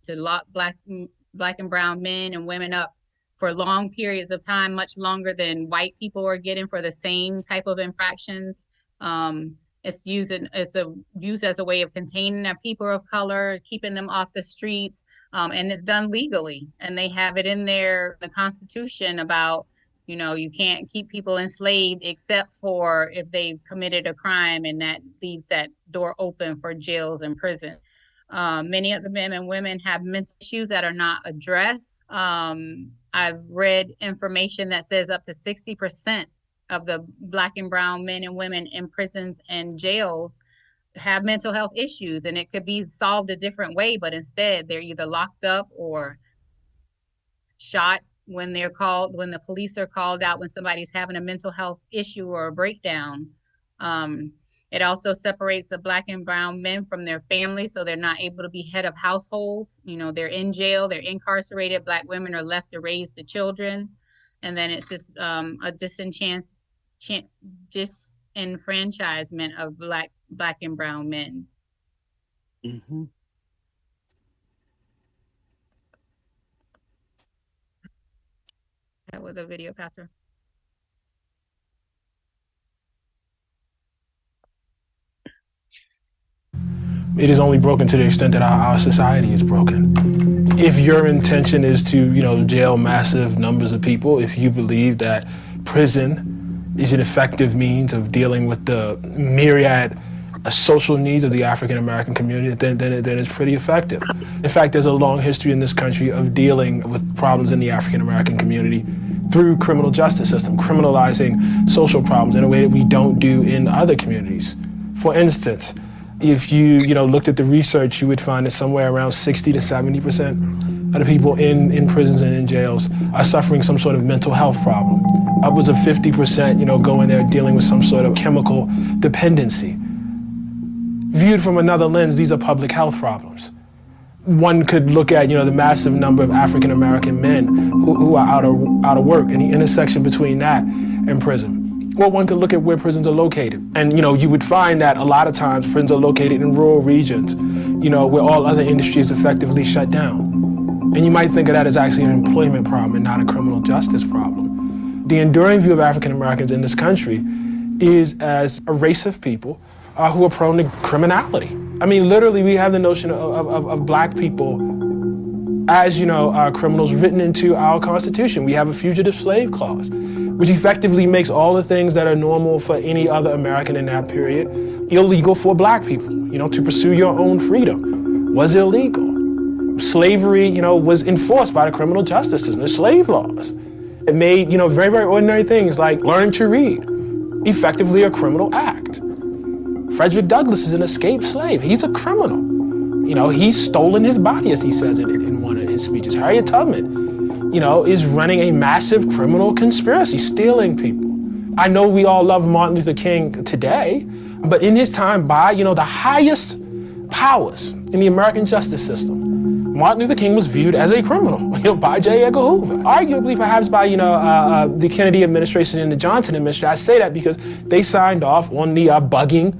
lock black and brown men and women up for long periods of time, much longer than white people are getting for the same type of infractions. It's used as a way of containing our people of color, keeping them off the streets, and it's done legally. And they have it in the Constitution about, you can't keep people enslaved except for if they've committed a crime, and that leaves that door open for jails and prisons. Many of the men and women have mental issues that are not addressed. I've read information that says up to 60% of the Black and brown men and women in prisons and jails have mental health issues, and it could be solved a different way, but instead they're either locked up or shot when the police are called out when somebody's having a mental health issue or a breakdown. It also separates the Black and brown men from their families, so they're not able to be head of households. They're in jail, they're incarcerated. Black women are left to raise the children. And then it's just a disenfranchisement of Black and brown men. Mm-hmm. That was a video, Pastor. It is only broken to the extent that our society is broken. If your intention is to, jail massive numbers of people, if you believe that prison is an effective means of dealing with the myriad social needs of the African American community, then it's pretty effective. In fact, there's a long history in this country of dealing with problems in the African American community through criminal justice system, criminalizing social problems in a way that we don't do in other communities. For instance, if you looked at the research, you would find that somewhere around 60 to 70% of the people in prisons and in jails are suffering some sort of mental health problem. Upwards of 50%, go in there dealing with some sort of chemical dependency. Viewed from another lens, these are public health problems. One could look at, the massive number of African American men who are out of work, and the intersection between that and prison. Well, one could look at where prisons are located. And, you would find that a lot of times prisons are located in rural regions, where all other industries effectively shut down. And you might think of that as actually an employment problem and not a criminal justice problem. The enduring view of African Americans in this country is as a race of people who are prone to criminality. I mean, literally, we have the notion of Black people as, criminals written into our Constitution. We have a fugitive slave clause, which effectively makes all the things that are normal for any other American in that period illegal for Black people. To pursue your own freedom was illegal. Slavery, was enforced by the criminal justice system, the slave laws. It made, very, very ordinary things like learning to read effectively a criminal act. Frederick Douglass is an escaped slave. He's a criminal. He's stolen his body, as he says it in one of his speeches. Harriet Tubman, is running a massive criminal conspiracy, stealing people. I know we all love Martin Luther King today, but in his time, by, the highest powers in the American justice system, Martin Luther King was viewed as a criminal, by J. Edgar Hoover. Arguably, perhaps by, the Kennedy administration and the Johnson administration. I say that because they signed off on the bugging,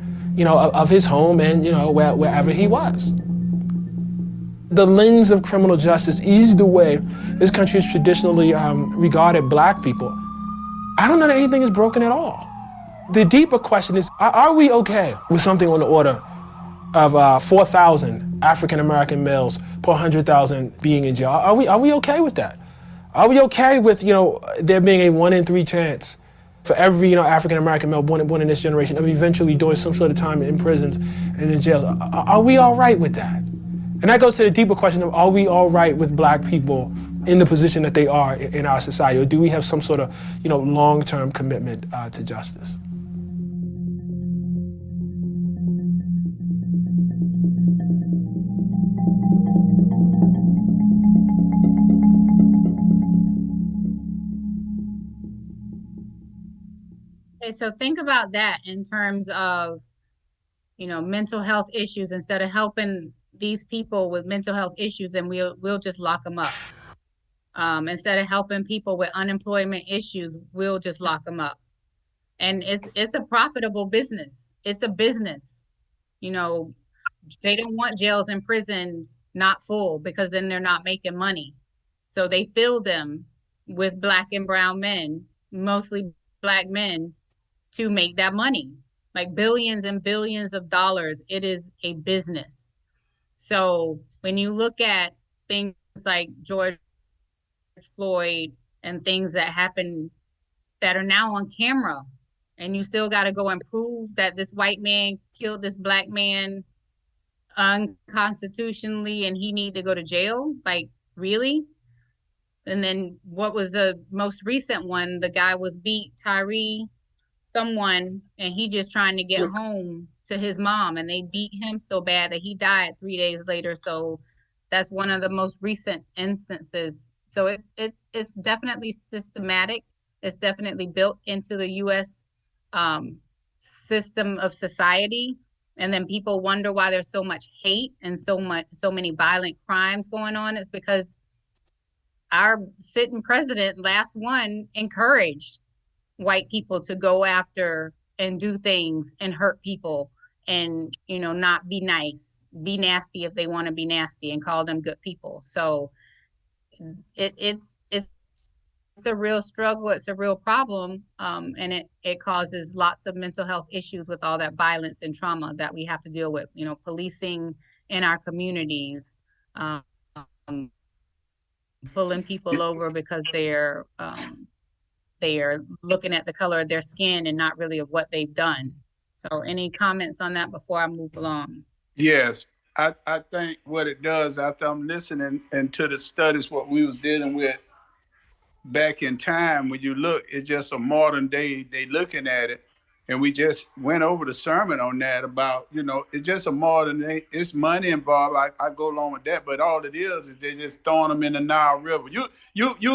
of his home and, wherever he was. The lens of criminal justice is the way this country has traditionally regarded Black people. I don't know that anything is broken at all. The deeper question is, are we okay with something on the order of 4,000 African-American males per 100,000 being in jail? Are we okay with that? Are we okay with, there being a 1 in 3 chance for every, African-American male born in this generation of eventually doing some sort of time in prisons and in jails? Are we all right with that? And that goes to the deeper question of, are we all right with Black people in the position that they are in our society? Or do we have some sort of, long-term commitment to justice? Okay, so think about that in terms of, mental health issues. Instead of helping these people with mental health issues, and we'll just lock them up. Instead of helping people with unemployment issues, we'll just lock them up. And it's a profitable business. It's a business. you know, they don't want jails and prisons not full because then they're not making money. So they fill them with black and brown men, mostly black men, to make that money. Like billions and billions of dollars. It is a business. So when you look at things like George Floyd and things that happen that are now on camera, and you still got to go and prove that this white man killed this black man unconstitutionally and he need to go to jail, like, really? And then what was the most recent one? The guy was beat, Tyree someone, and he just trying to get home to his mom, and they beat him so bad that he died 3 days later. So that's one of the most recent instances. So it's definitely systematic. It's definitely built into the U.S. System of society. And then people wonder why there's so much hate and so many violent crimes going on. It's because our sitting president, last one, encouraged white people to go after and do things and hurt people and, you know, not be nice, be nasty if they want to be nasty, and call them good people. So it's a real struggle. It's a real problem. And it causes lots of mental health issues with all that violence and trauma that we have to deal with, you know, policing in our communities, pulling people over because they are looking at the color of their skin and not really of what they've done. So any comments on that before I move along? Yes, I think what it does, after I'm listening and to the studies, what we was dealing with back in time, when you look, it's just a modern day, they looking at it. And we just went over the sermon on that about, you know, it's just a modern day, it's money involved. I go along with that, but all it is they just throwing them in the Nile River. You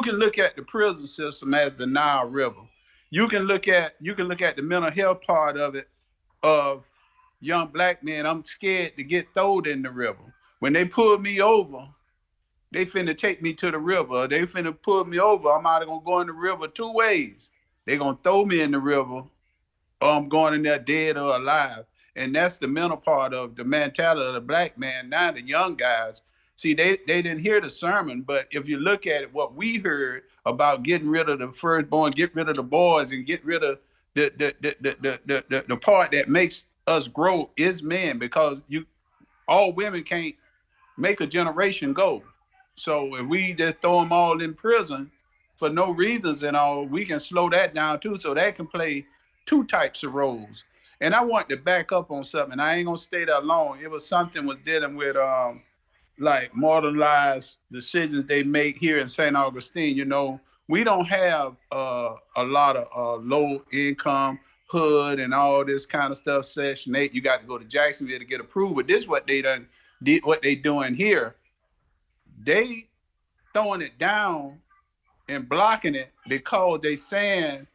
can look at the prison system as the Nile River. You can look at the mental health part of it, of young black men. I'm scared to get thrown in the river. When they pull me over, they finna take me to the river. They finna pull me over. I'm either gonna go in the river two ways. They gonna throw me in the river, or I'm going in there dead or alive. And that's the mental part of the mentality of the black man. Now the young guys, see, they didn't hear the sermon, but if you look at it, what we heard about getting rid of the firstborn, get rid of the boys, and get rid of the part that makes us grow is men, because all women can't make a generation go. So if we just throw them all in prison for no reasons and all, we can slow that down too, so that can play two types of roles. And I want to back up on something. I ain't gonna stay that long. It was something was dealing with like marginalized decisions they make here in St. Augustine. You know, we don't have a lot of low income hood and all this kind of stuff. Section 8, you got to go to Jacksonville to get approved. But this is what they done did, what they doing here. They throwing it down and blocking it because they saying,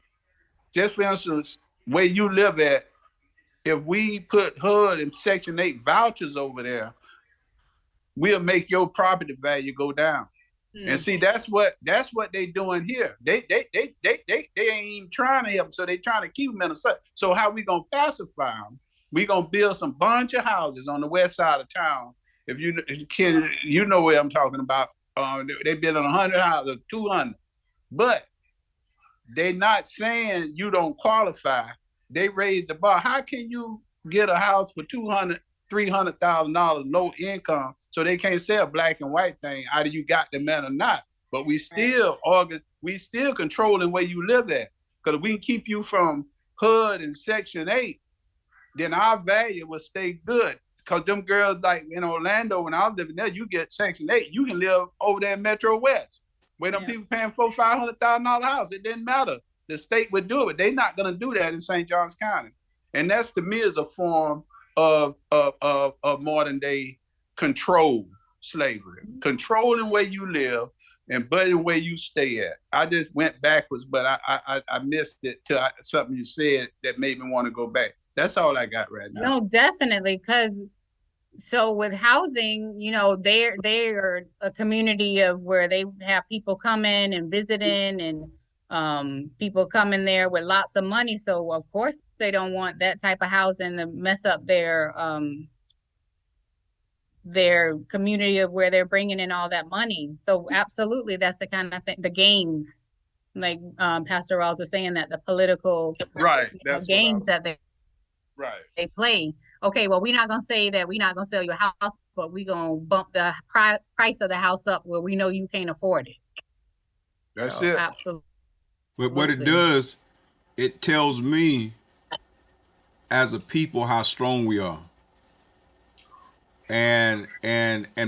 just for instance, where you live at, if we put HUD and Section 8 vouchers over there, we'll make your property value go down. And see, that's what they doing here. They ain't even trying to help them, so they trying to keep them in a set. So how we gonna pacify them? We gonna build some bunch of houses on the west side of town. If you can, you know where I'm talking about. They building 100 houses, 200, but they not saying you don't qualify. They raised the bar. How can you get a house for $200,000, $300,000 low income? So they can't say a black and white thing. Either you got the man or not. But we still controlling where you live at. Because if we can keep you from HUD and Section 8, then our value will stay good. Because them girls, like in Orlando, when I was living there, you get Section 8, you can live over there in Metro West, where them people paying $400,000-$500,000 house. It didn't matter. The state would do it. They're not going to do that in St. Johns County. And that's, to me, is a form of modern day control slavery, controlling where you live and budgeting where you stay at. I just went backwards, but I missed it to something you said that made me want to go back. That's all I got right now. No, definitely, because so with housing, you know, they're a community of where they have people come in and visiting and People come in there with lots of money, so of course they don't want that type of housing to mess up their community of where they're bringing in all that money. So absolutely, that's the kind of thing, the games, like Pastor Rawls was saying, that the political games that they play. Okay, well, we're not gonna say that we're not gonna sell your house, but we're gonna bump the price of the house up where we know you can't afford it. That's it. Absolutely. But what it does, it tells me as a people how strong we are. And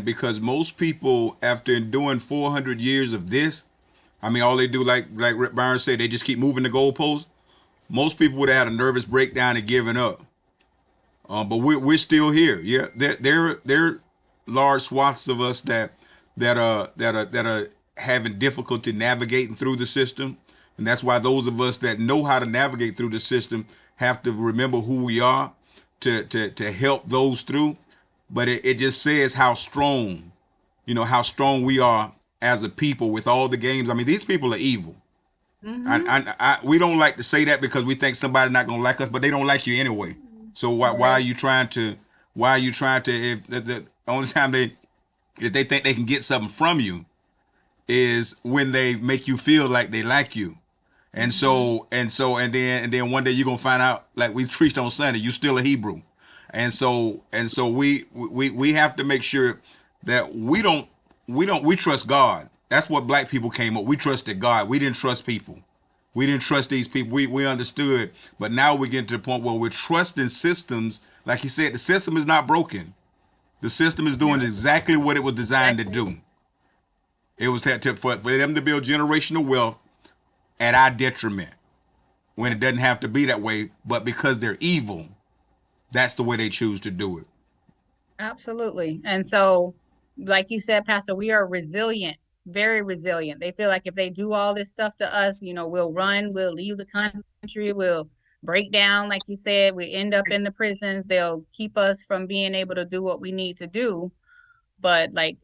because most people, after doing 400 years of this, I mean, all they do, like Rick Byron said, they just keep moving the goalposts. Most people would have had a nervous breakdown and given up. But we're still here. Yeah, there are large swaths of us that are having difficulty navigating through the system, and that's why those of us that know how to navigate through the system have to remember who we are to help those through. But it just says how strong, how strong we are as a people with all the games. I mean, these people are evil. We don't like to say that because we think somebody's not gonna like us, but they don't like you anyway. So why are you trying to? If the only time if they think they can get something from you is when they make you feel like they like you. And then one day you're gonna find out, like we preached on Sunday, you still a Hebrew. And so we have to make sure that we trust God. That's what black people came up. We trusted God. We didn't trust people. We didn't trust these people. We understood. But now we're getting to the point where we're trusting systems. Like he said, the system is not broken. The system is doing exactly what it was designed to do. It was for them to build generational wealth at our detriment, when it doesn't have to be that way. But because they're evil, that's the way they choose to do it. Absolutely. And so, like you said, Pastor, we are resilient, very resilient. They feel like if they do all this stuff to us, we'll run, we'll leave the country, we'll break down, like you said, we end up in the prisons. They'll keep us from being able to do what we need to do. But like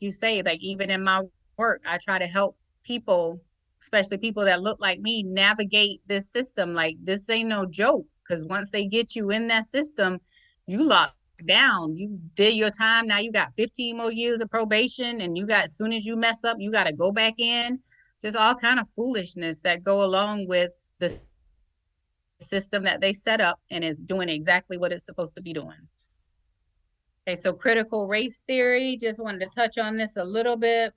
you say, like even in my work, I try to help people, especially people that look like me, navigate this system. Like, this ain't no joke, because once they get you in that system, you lock down. You did your time. Now you got 15 more years of probation, and as soon as you mess up, you got to go back in. Just all kind of foolishness that go along with the system that they set up, and is doing exactly what it's supposed to be doing. Okay, so critical race theory, just wanted to touch on this a little bit.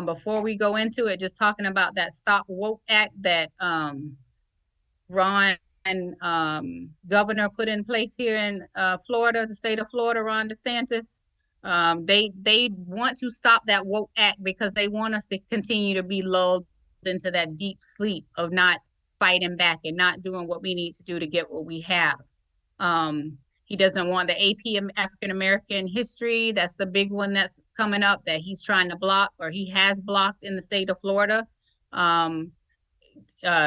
Before we go into it, just talking about that Stop Woke Act that Ron governor put in place here in Florida, the state of Florida, Ron DeSantis. They want to stop that woke act because they want us to continue to be lulled into that deep sleep of not fighting back and not doing what we need to do to get what we have. He doesn't want the AP African American history. That's the big one that's coming up that he's trying to block, or he has blocked in the state of Florida.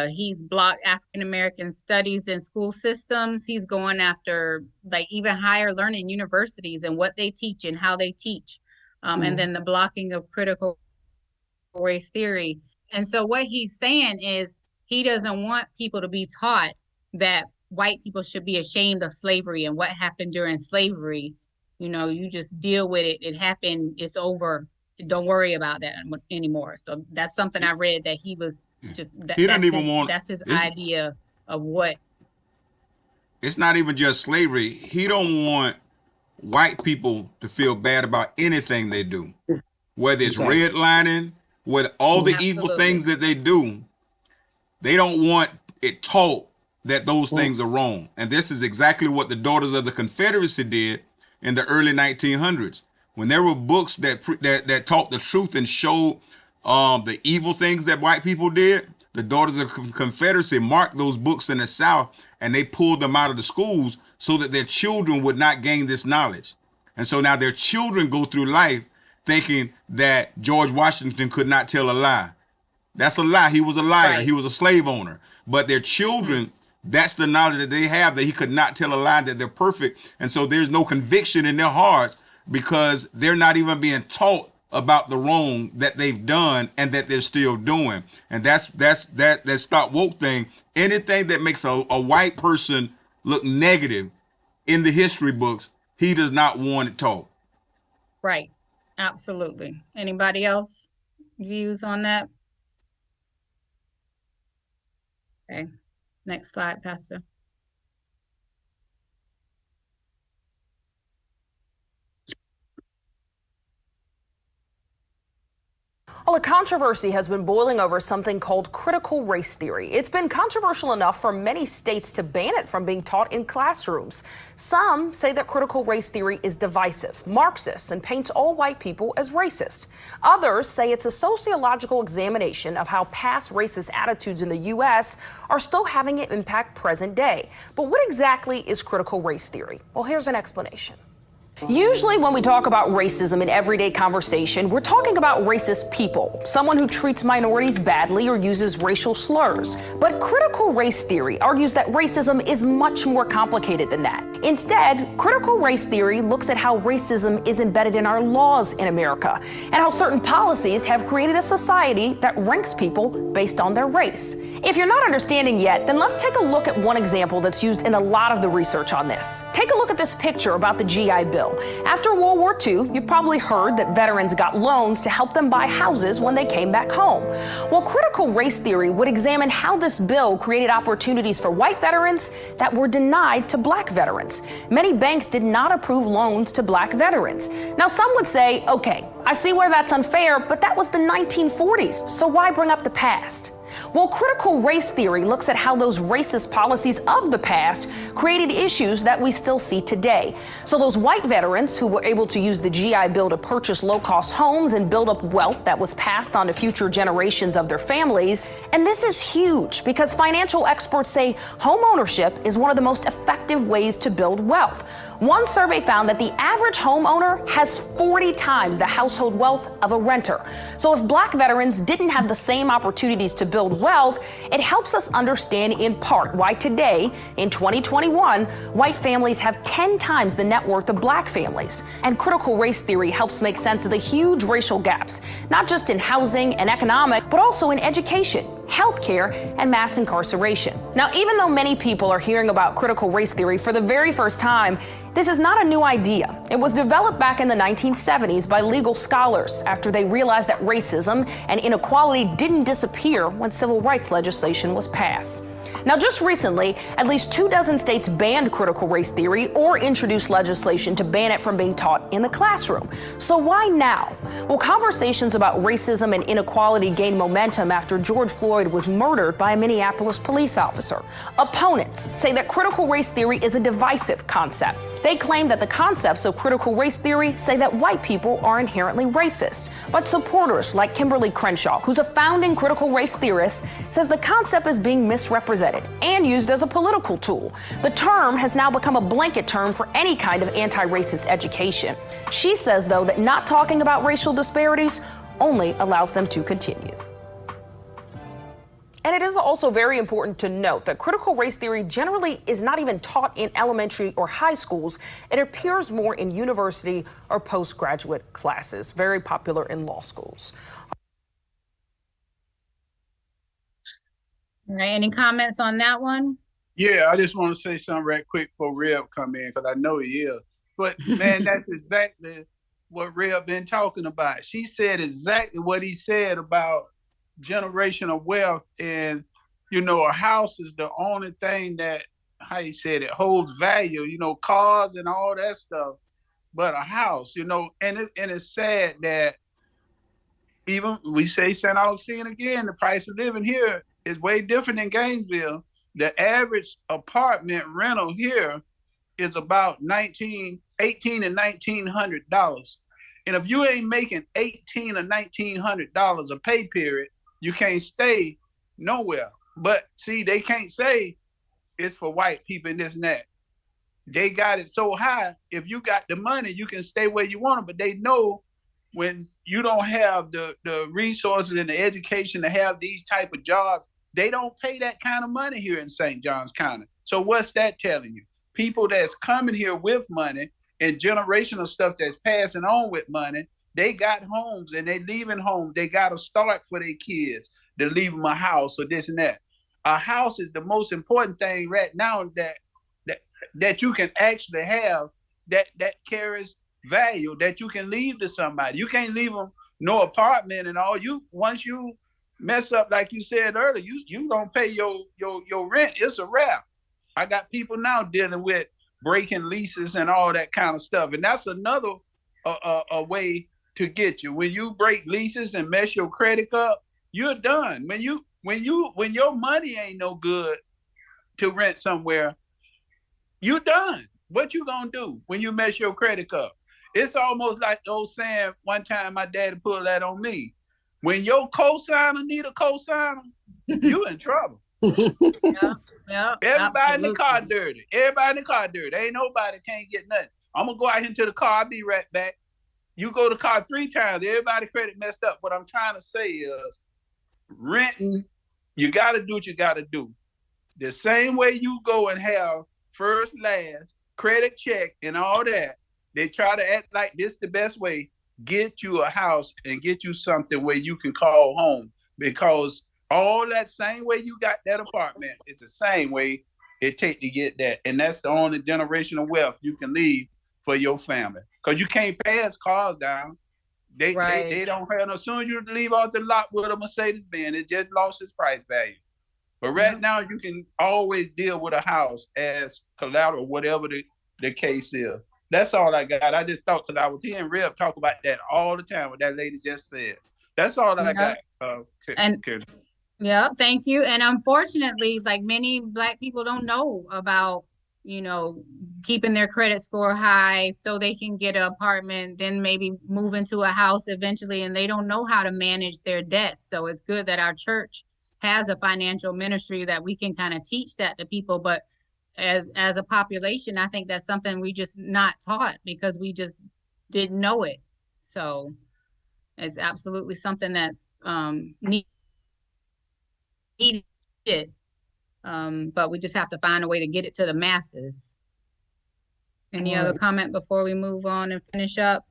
He's blocked African American studies in school systems. He's going after like even higher learning universities and what they teach and how they teach. And then the blocking of critical race theory. And so what he's saying is he doesn't want people to be taught that white people should be ashamed of slavery and what happened during slavery. You just deal with it. It happened. It's over. Don't worry about that anymore. So that's something I read that he was just. That's his idea of what. It's not even just slavery. He don't want white people to feel bad about anything they do, whether it's redlining, whether all the evil things that they do. They don't want it taught that those things are wrong. And this is exactly what the Daughters of the Confederacy did in the early 1900s. When there were books that taught the truth and showed the evil things that white people did, the Daughters of the Confederacy marked those books in the South, and they pulled them out of the schools so that their children would not gain this knowledge. And so now their children go through life thinking that George Washington could not tell a lie. That's a lie. He was a liar. Right. He was a slave owner. But their children, that's the knowledge that they have, that he could not tell a lie, that they're perfect. And so there's no conviction in their hearts because they're not even being taught about the wrong that they've done and that they're still doing. And that's that stop woke thing. Anything that makes a white person look negative in the history books, he does not want it taught. Right. Absolutely. Anybody else views on that? Okay. Next slide, Pastor. Well, a controversy has been boiling over something called critical race theory. It's been controversial enough for many states to ban it from being taught in classrooms. Some say that critical race theory is divisive, Marxist, and paints all white people as racist. Others say it's a sociological examination of how past racist attitudes in the U.S. are still having an impact present day. But what exactly is critical race theory? Well, here's an explanation. Usually when we talk about racism in everyday conversation, we're talking about racist people, someone who treats minorities badly or uses racial slurs. But critical race theory argues that racism is much more complicated than that. Instead, critical race theory looks at how racism is embedded in our laws in America and how certain policies have created a society that ranks people based on their race. If you're not understanding yet, then let's take a look at one example that's used in a lot of the research on this. Take a look at this picture about the GI Bill. After World War II, you've probably heard that veterans got loans to help them buy houses when they came back home. Well, critical race theory would examine how this bill created opportunities for white veterans that were denied to black veterans. Many banks did not approve loans to black veterans. Now, some would say, okay, I see where that's unfair, but that was the 1940s, so why bring up the past? Well, critical race theory looks at how those racist policies of the past created issues that we still see today. So those white veterans who were able to use the GI Bill to purchase low-cost homes and build up wealth that was passed on to future generations of their families. And this is huge because financial experts say home ownership is one of the most effective ways to build wealth. One survey found that the average homeowner has 40 times the household wealth of a renter. So if black veterans didn't have the same opportunities to build wealth, it helps us understand in part why today, in 2021, white families have 10 times the net worth of black families. And critical race theory helps make sense of the huge racial gaps, not just in housing and economic, but also in education, healthcare, and mass incarceration. Now, even though many people are hearing about critical race theory for the very first time, this is not a new idea. It was developed back in the 1970s by legal scholars after they realized that racism and inequality didn't disappear when civil rights legislation was passed. Now, just recently, at least 24 states banned critical race theory or introduced legislation to ban it from being taught in the classroom. So why now? Well, conversations about racism and inequality gained momentum after George Floyd was murdered by a Minneapolis police officer. Opponents say that critical race theory is a divisive concept. They claim that the concepts of critical race theory say that white people are inherently racist. But supporters like Kimberly Crenshaw, who's a founding critical race theorist, says the concept is being misrepresented and used as a political tool. The term has now become a blanket term for any kind of anti-racist education. She says, though, that not talking about racial disparities only allows them to continue. And it is also very important to note that critical race theory generally is not even taught in elementary or high schools. It appears more in university or postgraduate classes, very popular in law schools. All right, any comments on that one? Yeah, I just want to say something right quick before Reb come in, because I know he is. But man, that's exactly what Reb been talking about. She said exactly what he said about generational wealth, and a house is the only thing that, how you said it, holds value, cars and all that stuff, but a house, and it's sad that even we say St. Augustine again, the price of living here is way different than Gainesville. The average apartment rental here is about $1,800 and $1,900. And if you ain't making $1,800 or $1,900 a pay period, you can't stay nowhere. But see, they can't say it's for white people and this and that. They got it so high, if you got the money, you can stay where you want to, but they know when you don't have the resources and the education to have these type of jobs, they don't pay that kind of money here in St. Johns County. So what's that telling you? People that's coming here with money and generational stuff that's passing on with money. They got homes and they leaving homes. They got to start for their kids to leave them a house or this and that. A house is the most important thing right now that you can actually have that carries value that you can leave to somebody. You can't leave them no apartment and all. Once you mess up, like you said earlier, you don't pay your rent. It's a wrap. I got people now dealing with breaking leases and all that kind of stuff, and that's another a way to get you. When you break leases and mess your credit up, you're done. When your money ain't no good to rent somewhere, you done. What you gonna do when you mess your credit up? It's almost like the old saying, one time my daddy pulled that on me. When your co-signer need a co-signer, you in trouble. Yeah, Everybody in the car dirty. Everybody in the car dirty. Ain't nobody can't get nothing. I'm gonna go out into the car. I'll be right back. You go to the car 3 times. Everybody credit messed up. What I'm trying to say is, renting, you got to do what you got to do. The same way you go and have first, last, credit check and all that, they try to act like this the best way. Get you a house and get you something where you can call home, because all that same way you got that apartment, it's the same way it take to get that. And that's the only generational wealth you can leave for your family. Because you can't pass cars down. They don't have no. As soon as you leave off the lot with a Mercedes-Benz, it just lost its price value. But right now, you can always deal with a house as collateral, whatever the case is. That's all I got. I just thought, because I was hearing Rev talk about that all the time, what that lady just said. That's all I got. Yeah, thank you. And unfortunately, like, many Black people don't know about, keeping their credit score high so they can get an apartment, then maybe move into a house eventually, and they don't know how to manage their debt. So it's good that our church has a financial ministry that we can kind of teach that to people. But as a population, I think that's something we just not taught because we just didn't know it. So it's absolutely something that's needed. But we just have to find a way to get it to the masses. Any other comment before we move on and finish up?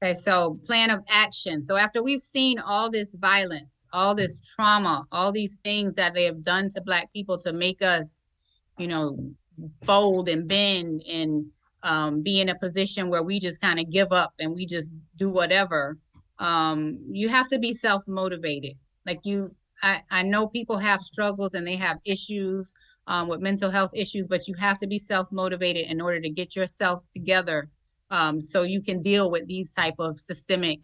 Okay, so plan of action. So after we've seen all this violence, all this trauma, all these things that they have done to Black people to make us, fold and bend and be in a position where we just kind of give up and we just do whatever. You have to be self-motivated. Like I know people have struggles and they have issues with mental health issues, but you have to be self-motivated in order to get yourself together so you can deal with these type of systemic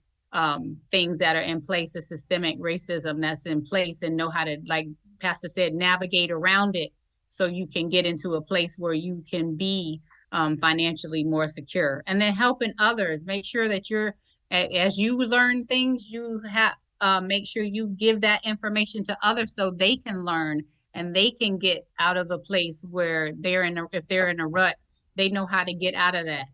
things that are in place, the systemic racism that's in place, and know how to, like Pastor said, navigate around it so you can get into a place where you can be financially more secure. And then helping others, make sure that as you learn things, you have make sure you give that information to others so they can learn and they can get out of a place where if they're in a rut, they know how to get out of that.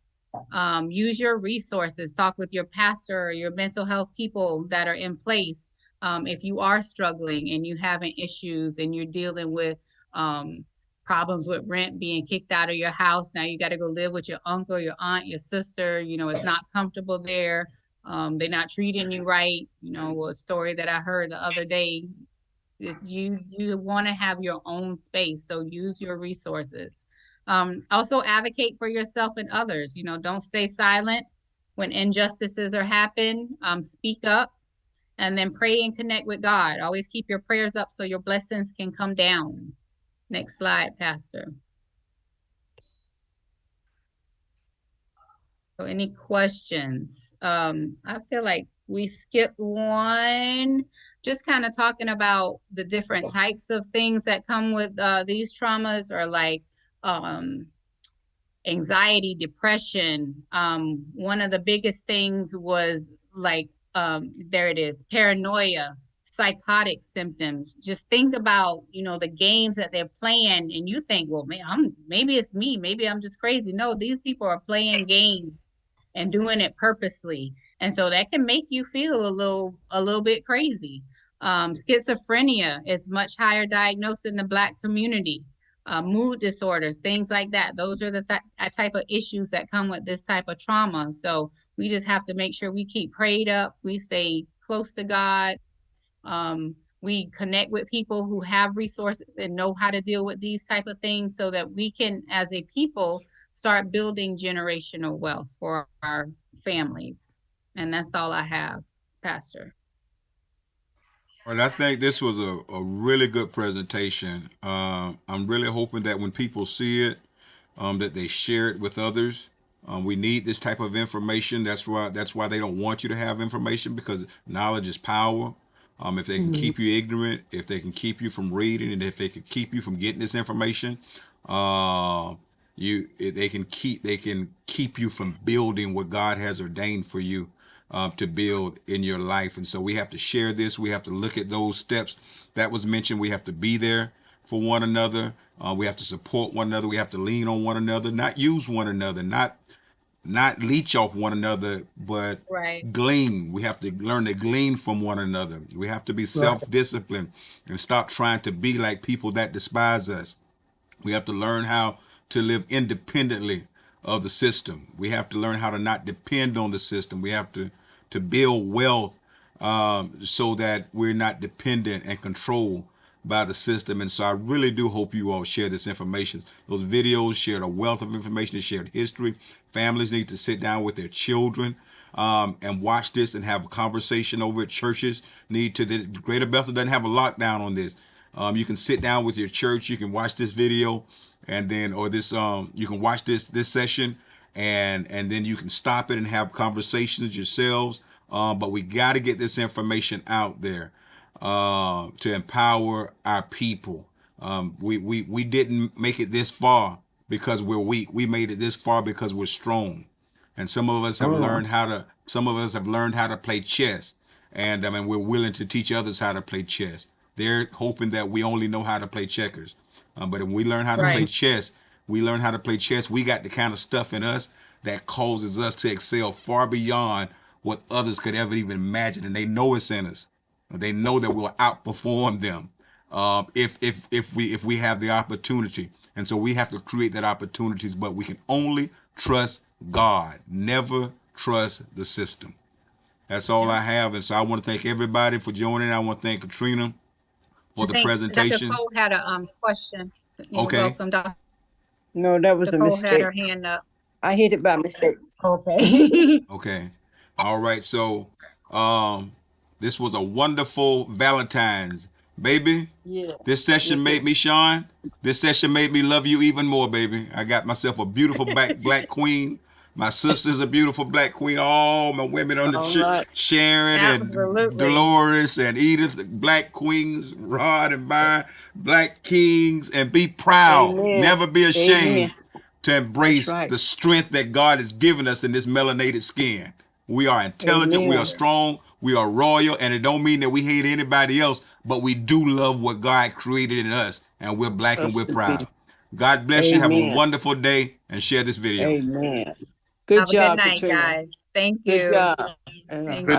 Use your resources, talk with your pastor or your mental health people that are in place. If you are struggling and you having issues and you're dealing with problems with rent, being kicked out of your house, now you got to go live with your uncle, your aunt, your sister, it's not comfortable there. They're not treating you right. A story that I heard the other day is you want to have your own space, so use your resources. Also advocate for yourself and others. Don't stay silent when injustices are happening. Speak up, and then pray and connect with God. Always keep your prayers up so your blessings can come down. Next slide, Pastor. So any questions? I feel like we skipped one, just kind of talking about the different types of things that come with these traumas, or like anxiety, depression. One of the biggest things was like, there it is, paranoia, psychotic symptoms. Just think about, the games that they're playing, and you think, well, man, maybe it's me, maybe I'm just crazy. No, these people are playing games and doing it purposely. And so that can make you feel a little bit crazy. Schizophrenia is much higher diagnosed in the Black community. mood disorders, things like that. Those are the type of issues that come with this type of trauma. So we just have to make sure we keep prayed up, we stay close to God, we connect with people who have resources and know how to deal with these type of things so that we can, as a people, start building generational wealth for our families. And that's all I have, Pastor. And I think this was a really good presentation. I'm really hoping that when people see it, that they share it with others. We need this type of information. That's why they don't want you to have information, because knowledge is power. If they can keep you ignorant, if they can keep you from reading, and if they can keep you from getting this information, they can keep you from building what God has ordained for you to build in your life. And so we have to share this. We have to look at those steps that was mentioned. We have to be there for one another. We have to support one another. We have to lean on one another, not use one another, not leech off one another, but glean. We have to learn to glean from one another. We have to be self-disciplined and stop trying to be like people that despise us. We have to learn how to live independently of the system. We have to learn how to not depend on the system. We have to build wealth so that we're not dependent and controlled by the system. And so I really do hope you all share this information. Those videos shared a wealth of information, shared history. Families need to sit down with their children and watch this and have a conversation over at churches. Greater Bethel doesn't have a lockdown on this. You can sit down with your church. You can watch this video, and then you can watch this session, and then you can stop it and have conversations yourselves. But we got to get this information out there to empower our people. We didn't make it this far because we're weak. We made it this far because we're strong. And some of us have learned how to play chess, and we're willing to teach others how to play chess. They're hoping that we only know how to play checkers. But when we learn how to play chess, we got the kind of stuff in us that causes us to excel far beyond what others could ever even imagine. And they know it's in us. They know that we'll outperform them if we have the opportunity. And so we have to create that opportunities, but we can only trust God, never trust the system. That's all I have. And so I want to thank everybody for joining. I want to thank Katrina for the presentation. Dr. Cole had a question. Okay. Welcome, Dr. No, that was a Cole mistake. had her hand up. I hit it by mistake. Okay. Okay. All right. So this was a wonderful Valentine's, baby. Yeah. This session made me, Sean. This session made me love you even more, baby. I got myself a beautiful black queen. My sister's a beautiful black queen. All my women on the Sharon and Dolores and Edith, black queens, Rod and Byron, black kings, and be proud. Amen. Never be ashamed to embrace right. the strength that God has given us in this melanated skin. We are intelligent, we are strong, we are royal, and it don't mean that we hate anybody else, but we do love what God created in us, and we're black and we're proud. God bless you. Have a wonderful day, and share this video. Amen. Good Have job, a good night, Katrina. guys. Thank you. Good job. Thank you.